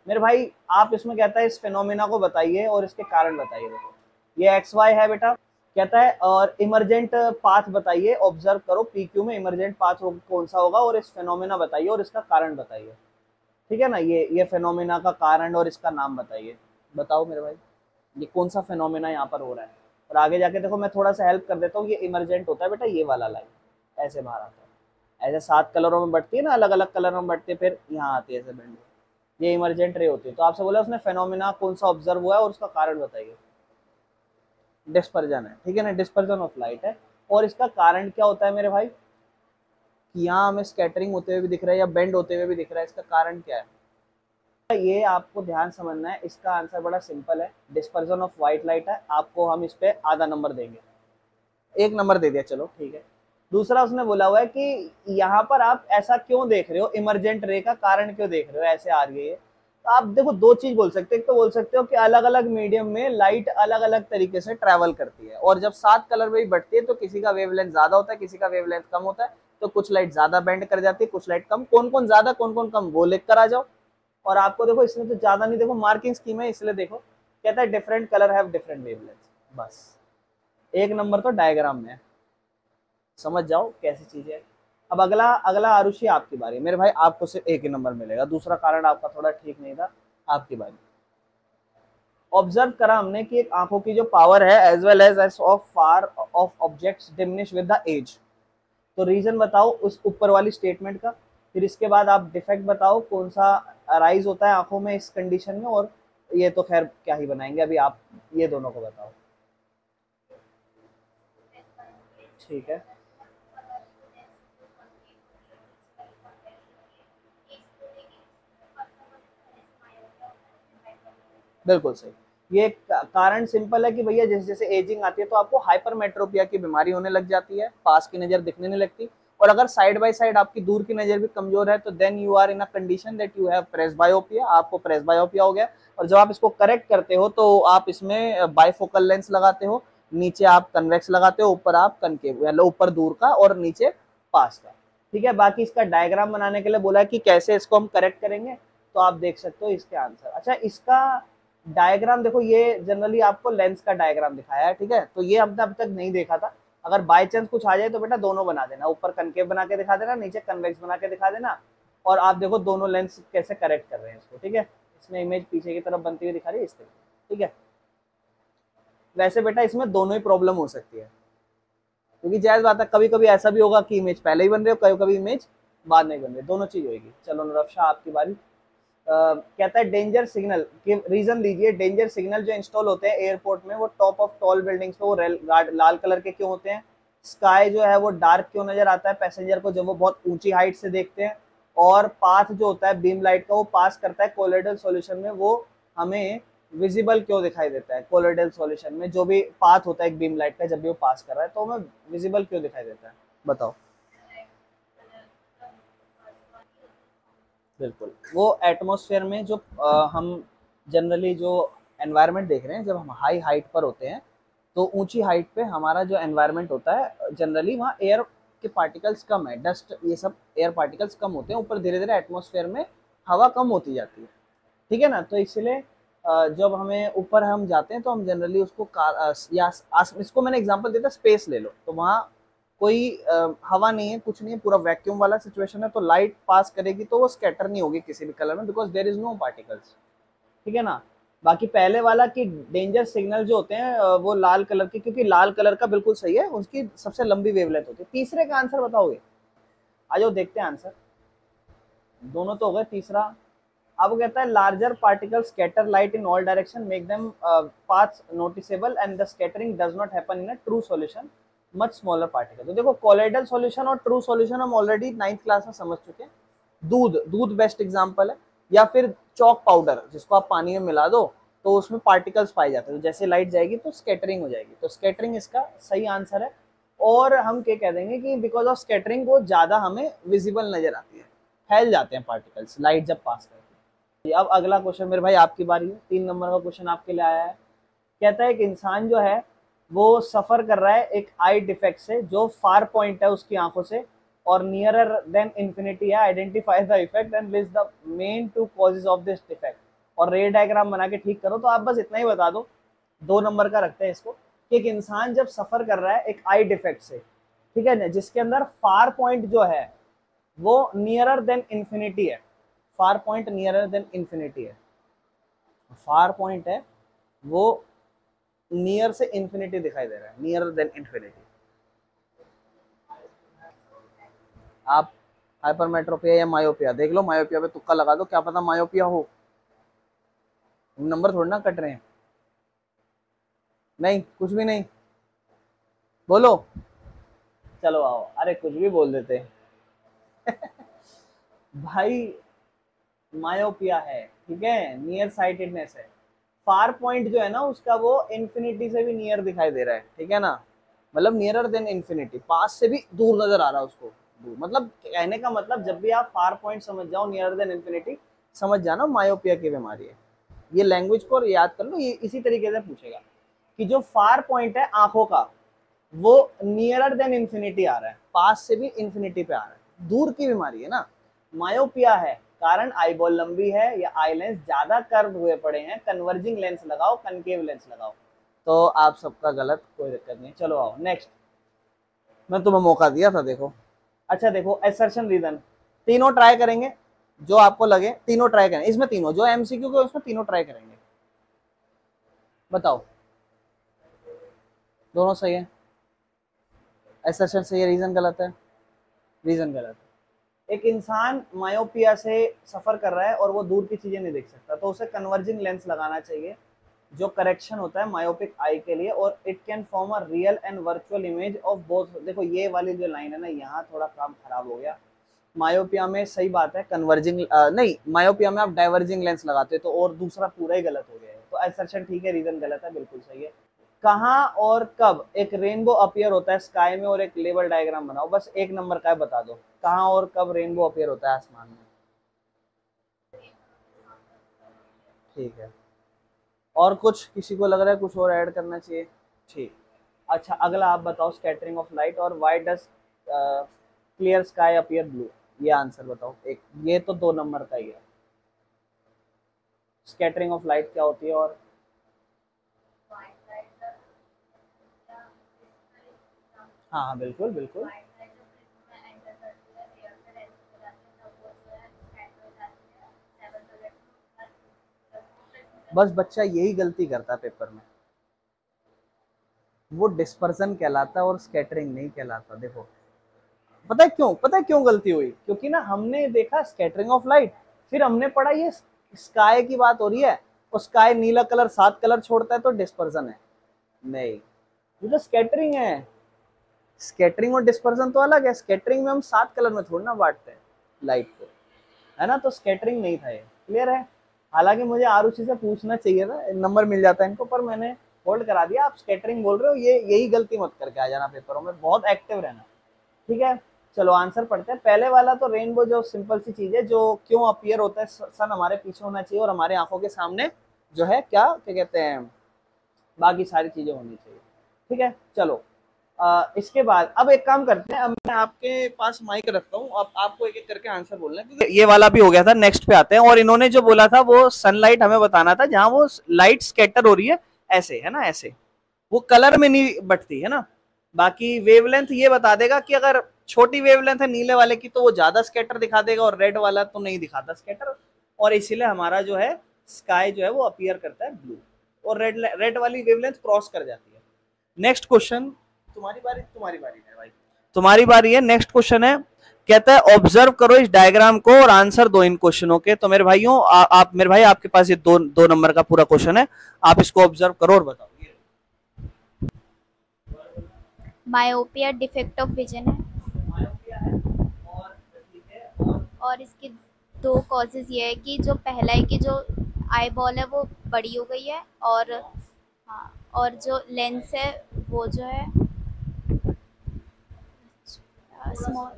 Speaker 1: मेरे भाई। आप इसमें कहता है इस फिनोमिना को बताइए और इसके कारण बताइए। देखो ये एक्स वाई है बेटा, कहता है और इमरजेंट पाथ बताइए, ऑब्जर्व करो पीक्यू में इमरजेंट पाथ कौन सा होगा, और इस फिनोमिना बताइए और इसका कारण बताइए, ठीक है ना। ये फिनोमिना का कारण और इसका नाम बताइए। बताओ मेरे भाई ये कौन सा फिनोमिना यहाँ पर हो रहा है। और आगे जाके देखो मैं थोड़ा सा हेल्प कर देता हूँ, ये इमरजेंट होता है बेटा, ये वाला लाइन ऐसे बाहर आता है, ऐसे 7 कलरों में बढ़ती है ना, अलग अलग कलर में बढ़ती है, फिर यहाँ आती है ऐसे बेंड, ये इमरजेंट रे होती है। तो आपसे बोला उसने फेनोमेना कौन सा ऑब्जर्व हुआ है और उसका कारण बताइए। डिस्पर्जन है, ठीक है ना, डिस्पर्जन ऑफ लाइट है। और इसका कारण क्या होता है मेरे भाई, कि यहाँ हमें स्कैटरिंग होते हुए भी दिख रहा है या बेंड होते हुए भी दिख रहा है, इसका कारण क्या है ये आपको ध्यान समझना है। इसका आंसर बड़ा सिंपल है, डिस्पर्जन ऑफ व्हाइट लाइट है। आपको हम इस पे आधा नंबर देंगे, 1 नंबर दे दिया, चलो ठीक है। दूसरा उसने बोला हुआ है कि यहाँ पर आप ऐसा क्यों देख रहे हो, इमरजेंट रे का कारण क्यों देख रहे हो, ऐसे आ रही है। तो आप देखो दो चीज बोल सकते हो, एक तो बोल सकते हो कि अलग अलग मीडियम में लाइट अलग अलग तरीके से ट्रेवल करती है, और जब 7 कलर में भी बढ़ती है तो किसी का वेवलेंथ ज्यादा होता है, किसी का वेवलेंथ कम होता है, तो कुछ लाइट ज्यादा बेंड कर जाती है, कुछ लाइट कम। कौन कौन ज्यादा कौन कौन कम वो लिख कर आ जाओ। और आपको देखो इसमें तो ज्यादा नहीं, देखो मार्किंग स्कीम है इसलिए देखो कहता है different colour have different wavelength, बस 1 नंबर तो डायग्राम में है, समझ जाओ कैसी चीज है। अब अगला अगला आरुषि आपकी बारी मेरे भाई, आपको सिर्फ 1 ही नंबर मिलेगा, दूसरा कारण आपका थोड़ा ठीक नहीं था, आपकी बारी। ऑब्जर्व करा हमने कि एक आंखों की जो पावर है as well as of far of objects diminish with the age. तो रीजन बताओ उस ऊपर वाली स्टेटमेंट का, फिर इसके बाद आप डिफेक्ट बताओ कौन सा अराइज होता है आंखों में इस कंडीशन में, और ये तो खैर क्या ही बनाएंगे, अभी आप ये दोनों को बताओ। ठीक है, बिल्कुल सही। ये कारण सिंपल है कि भैया जैसे जैसे एजिंग आती है तो आपको हाइपरमेट्रोपिया की बीमारी होने लग जाती है, पास की नजर दिखने नहीं लगती, और अगर साइड बाय साइड आपकी दूर की नजर भी कमजोर है तो then you are in a condition that you have presbyopia, आपको प्रेसबायोपिया हो गया। और जब आप इसको करेक्ट करते हो तो आप इसमें बाइफोकल लेंस लगाते हो, नीचे आप कन्वेक्स लगाते हो, ऊपर आप कनकेव, मतलब ऊपर दूर का और नीचे पास का। ठीक है, बाकी इसका डायग्राम बनाने के लिए बोला है कि कैसे इसको हम करेक्ट करेंगे, तो आप देख सकते हो इसके आंसर। अच्छा, इसका डायग्राम देखो, ये जनरली आपको लेंस का डायग्राम दिखाया है, ठीक है, तो ये हमने अब तक नहीं देखा था। अगर बाय चांस कुछ आ जाए तो बेटा दोनों बना देना, ऊपर कनकेव बना के दिखा देना, नीचे कन्वेक्स बना के दिखा देना, और आप देखो दोनों लेंस कैसे करेक्ट कर रहे हैं इसको। ठीक है, इसमें इमेज पीछे की तरफ बनती हुई दिखा रही है इस तरीके। ठीक है, वैसे बेटा इसमें दोनों ही प्रॉब्लम हो सकती है, क्योंकि जायज बात है कभी कभी ऐसा भी होगा कि इमेज पहले ही बन रही हो, कभी कभी इमेज बाद में बन रही है, दोनों चीज होगी। चलो नरफ शाह आपकी बारी। कहता है डेंजर सिग्नल के रीजन दीजिए। डेंजर सिग्नल जो इंस्टॉल होते हैं एयरपोर्ट में वो टॉप ऑफ टॉल बिल्डिंग्स पे वो लाल कलर के क्यों होते हैं? स्काई जो है वो डार्क क्यों नजर आता है पैसेंजर को जब वो बहुत ऊंची हाइट से देखते हैं? और पाथ जो होता है बीम लाइट का वो पास करता है कोलोइडल सॉल्यूशन में, वो हमें विजिबल क्यों दिखाई देता है? कोलोइडल सॉल्यूशन में जो भी पाथ होता है एक बीम लाइट का जब भी वो पास कर रहा है तो हमें विजिबल क्यों दिखाई देता है? बताओ। बिल्कुल, वो एटमॉस्फेयर में जो हम जनरली जो एनवायरनमेंट देख रहे हैं, जब हम हाई हाइट पर होते हैं तो ऊंची हाइट पे हमारा जो एनवायरनमेंट होता है जनरली वहाँ एयर के पार्टिकल्स कम है, डस्ट ये सब एयर पार्टिकल्स कम होते हैं, ऊपर धीरे धीरे एटमॉस्फेयर में हवा कम होती जाती है। ठीक है ना, तो इसलिए जब हमें ऊपर हम जाते हैं तो हम जनरली उसको इसको मैंने एग्जांपल देता, स्पेस ले लो तो वहाँ कोई हवा नहीं है, कुछ नहीं है, पूरा वैक्यूम वाला सिचुएशन है, तो लाइट पास करेगी तो वो स्कैटर नहीं होगी किसी भी कलर में, because there is no particles. ठीक है ना। बाकी पहले वाला कि डेंजर सिग्नल जो होते हैं वो लाल कलर के, क्योंकि लाल कलर का बिल्कुल सही है, उसकी सबसे लंबी वेवलेंथ होती है। तीसरे का आंसर बताओगे? आ जाओ देखते हैं आंसर। दोनों तो हो गए, तीसरा। अब वो कहता है larger particle scatter light in all direction make them paths noticeable and the scattering does not happen in a true solution much smaller particle. तो देखो कोलोइडल सॉल्यूशन और ट्रू सॉल्यूशन हम ऑलरेडी 9th क्लास में समझ चुके हैं। दूध दूध बेस्ट एग्जांपल है, या फिर चॉक पाउडर जिसको आप पानी में मिला दो तो उसमें पार्टिकल्स पाए जाते हैं, तो जैसे लाइट जाएगी तो स्कैटरिंग हो जाएगी, तो स्कैटरिंग इसका सही आंसर है। और हम क्या कह देंगे कि बिकॉज ऑफ स्कैटरिंग वो ज्यादा हमें विजिबल नजर आती है, फैल जाते हैं पार्टिकल्स लाइट जब पास करती है। अब अगला क्वेश्चन मेरे भाई आपकी बारी है, 3 नंबर का क्वेश्चन आपके लिए आया है। कहता है एक इंसान जो है वो सफर कर रहा है एक आई डिफेक्ट से जो फार पॉइंट है उसकी आंखों से और नियरर देन इंफिनिटी है, identify the effect and list the main two causes of this defect, और रे डायग्राम बना के ठीक करो। तो आप बस इतना ही बता दो, 2 नंबर का रखते हैं इसको, कि एक इंसान जब सफर कर रहा है एक आई डिफेक्ट से, ठीक है ना, जिसके अंदर फार पॉइंट जो है वो नियरर देन इंफिनिटी है, far point nearer than infinity है, फार पॉइंट है वो नियर से इंफिनिटी दिखाई दे रहा है, नियर देन इंफिनिटी। आप हाइपरमेट्रोपिया या मायोपिया देख लो, मायोपिया पे तुक्का लगा दो, क्या पता मायोपिया हो। नंबर थोड़ी ना कट रहे हैं। नहीं, कुछ भी नहीं, बोलो। चलो आओ, अरे कुछ भी बोल देते भाई, मायोपिया है, ठीक है, नियर साइटेडनेस है। फार पॉइंट जो है ना उसका वो इंफिनिटी से भी नियर दिखाई दे रहा है, ठीक है ना, मतलब नियरर देन इंफिनिटी, पास से भी दूर नजर आ रहा है उसको, दूर मतलब कहने का मतलब जब भी आप फार पॉइंट समझ जाओ नियरर देन इंफिनिटी, समझ जाना मायोपिया की बीमारी है। ये लैंग्वेज को याद कर लो, ये इसी तरीके से पूछेगा कि जो फार पॉइंट है आंखों का वो नियरर देन इंफिनिटी आ रहा है, पास से भी इंफिनिटी पे आ रहा है, दूर की बीमारी है ना, मायोपिया है, कारण आईबॉल लंबी है या आई लेंस ज्यादा कर्व हुए पड़े हैं, कन्वर्जिंग लेंस लगाओ, कनकेव लेंस लगाओ। तो आप सबका गलत, कोई दिक्कत नहीं, चलो आओ नेक्स्ट। मैं तुम्हें मौका दिया था, देखो। अच्छा देखो, एसर्शन रीजन, तीनों ट्राई करेंगे, जो आपको लगे तीनों ट्राई करेंगे, इसमें तीनों जो एमसीक्यू के उसमें तीनों ट्राई करेंगे। बताओ, दोनों सही है, एसर्शन सही है, रीजन गलत है, रीजन गलत है। एक इंसान मायोपिया से सफर कर रहा है और वो दूर की चीजें नहीं देख सकता, तो उसे कन्वर्जिंग लेंस लगाना चाहिए जो करेक्शन होता है मायोपिक आई के लिए, और it can form a real and virtual image of both. देखो ये वाली जो लाइन है ना, यहाँ थोड़ा काम खराब हो गया। मायोपिया में सही बात है कन्वर्जिंग नहीं, मायोपिया में आप डाइवर्जिंग लेंस लगाते हो, तो और दूसरा पूरा ही गलत हो गया है। तो असर्शन ठीक है, रीजन गलत है, बिल्कुल सही है। कहाँ और कब एक रेनबो अपीयर होता है स्काई में, और एक लेवल डायग्राम बनाओ, बस एक नंबर का है, बता दो कहाँ और कब रेनबो अपीयर होता है आसमान में। ठीक है, और कुछ किसी को लग रहा है कुछ और ऐड करना चाहिए? ठीक। अच्छा अगला आप बताओ, स्कैटरिंग ऑफ लाइट और why does clear sky appear blue, ये आंसर बताओ एक, ये तो 2 नंबर का ही है। स्कैटरिंग ऑफ लाइट क्या होती है? और हाँ हाँ बिल्कुल बिल्कुल। बस बच्चा यही गलती करता है पेपर में, वो डिस्पर्सन कहलाता है और स्कैटरिंग नहीं कहलाता। देखो पता है क्यों, पता है क्यों गलती हुई? क्योंकि ना हमने देखा स्कैटरिंग ऑफ लाइट, फिर हमने पढ़ा ये स्काई की बात हो रही है, और स्काई नीला कलर 7 कलर छोड़ता है तो डिस्पर्सन है। नहीं, ये तो स्कैटरिंग है। स्कैटरिंग और डिस्पर्सन तो अलग है। स्कैटरिंग में हम 7 कलर में थोड़ा ना बांटते हैं लाइट को, है ना, तो स्कैटरिंग नहीं था ये। क्लियर है? हालांकि मुझे आरुषि से पूछना चाहिए था, नंबर मिल जाता है इनको, पर मैंने होल्ड करा दिया। आप स्कैटरिंग बोल रहे हो, ये यही गलती मत करके आ जाना पेपरों में, बहुत एक्टिव रहना। ठीक है, चलो आंसर पढ़ते हैं। पहले वाला तो रेनबो जो सिंपल सी चीज है, जो क्यों अपीयर होता है, सन हमारे पीछे होना चाहिए और हमारे आंखों के सामने जो है क्या क्या कहते हैं, बाकी सारी चीजें होनी चाहिए। ठीक है, चलो इसके बाद अब एक काम करते हैं, अब मैं आपके पास माइक रखता हूँ, अब आपको एक एक करके आंसर बोलना है, क्योंकि ये वाला भी हो गया था। नेक्स्ट पे आते हैं, और इन्होंने जो बोला था वो सनलाइट हमें बताना था, जहां वो लाइट स्कैटर हो रही है, ऐसे है ना, ऐसे वो कलर में नहीं बटती है ना। बाकी वेवलेंथ ये बता देगा कि अगर छोटी वेवलेंथ है नीले वाले की तो वो ज्यादा स्कैटर दिखा देगा, और रेड वाला तो नहीं दिखाता स्कैटर, और इसीलिए हमारा जो है स्काई जो है वो अपीयर करता है ब्लू, और रेड वाली वेवलेंथ क्रॉस कर जाती है। नेक्स्ट क्वेश्चन, तुम्हारी बारी, तुम्हारी बारी है भाई, तुम्हारी बारी है। नेक्स्ट क्वेश्चन है, कहता है ऑब्जर्व करो इस डायग्राम को और आंसर दो इन क्वेश्चनों के। तो मेरे भाइयों आप मेरे भाई आपके पास ये दो नंबर का पूरा क्वेश्चन है, आप इसको ऑब्जर्व करो और बताओ।
Speaker 2: मायोपिया डिफेक्ट ऑफ विजन है,
Speaker 1: मायोपिया है, और ठीक है,
Speaker 2: और इसके 2 कॉजेज ये है कि जो पहला है कि जो आई बॉल है वो बड़ी हो गई है, और हाँ, और जो लेंस है वो जो है स्मॉल,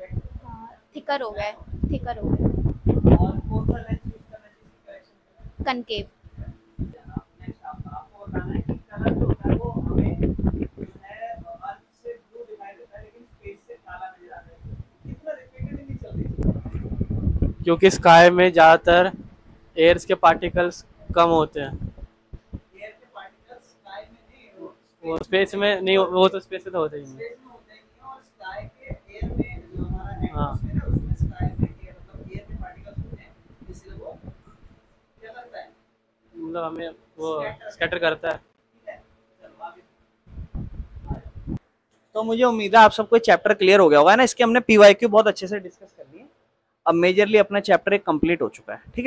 Speaker 2: हाँ थिकर हो गया है, थिकर हो गया,
Speaker 1: और कौन सा लेंस यूज करना चाहिए करेक्शन?
Speaker 2: कनकेव।
Speaker 1: नेक्स्ट आपको बताना है कि कलर जो होता है वो हमें जो है अर्थ से ब्लू दिखाई देता है, लेकिन स्पेस से काला नजर आता है। कितना रिपीटेडली नहीं चल रही,
Speaker 3: क्योंकि स्काई में ज़्यादातर एयर्स के पार्टिकल्स कम होते हैं।
Speaker 1: एयर के पार्टिकल्स स्काई में नहीं,
Speaker 3: वो स्पेस में नहीं, वो तो स्पेस में तो होते ही नहीं।
Speaker 1: स्पेस में होते ही नहीं है, और स्काई के एयर में जो हमारा
Speaker 3: हाँ,
Speaker 1: एटमॉस्फेयर है उसमें स्काई में एयर मतलब एयर के पार्टिकल्स होते हैं, इसलिए वो क्या करता है,
Speaker 3: मतलब हमें वो स्कैटर करता है।
Speaker 1: ठीक है। चलो आगे। तो मुझे उम्मीद है आप सबको चैप्टर क्लियर हो गया होगा ना। इसके हमने पीवाईक्यू बहुत अच्छे से डिस्कस कर लिए। अब मेजरली अपना चैप्टर एक कंप्लीट हो चुका है। ठीक है।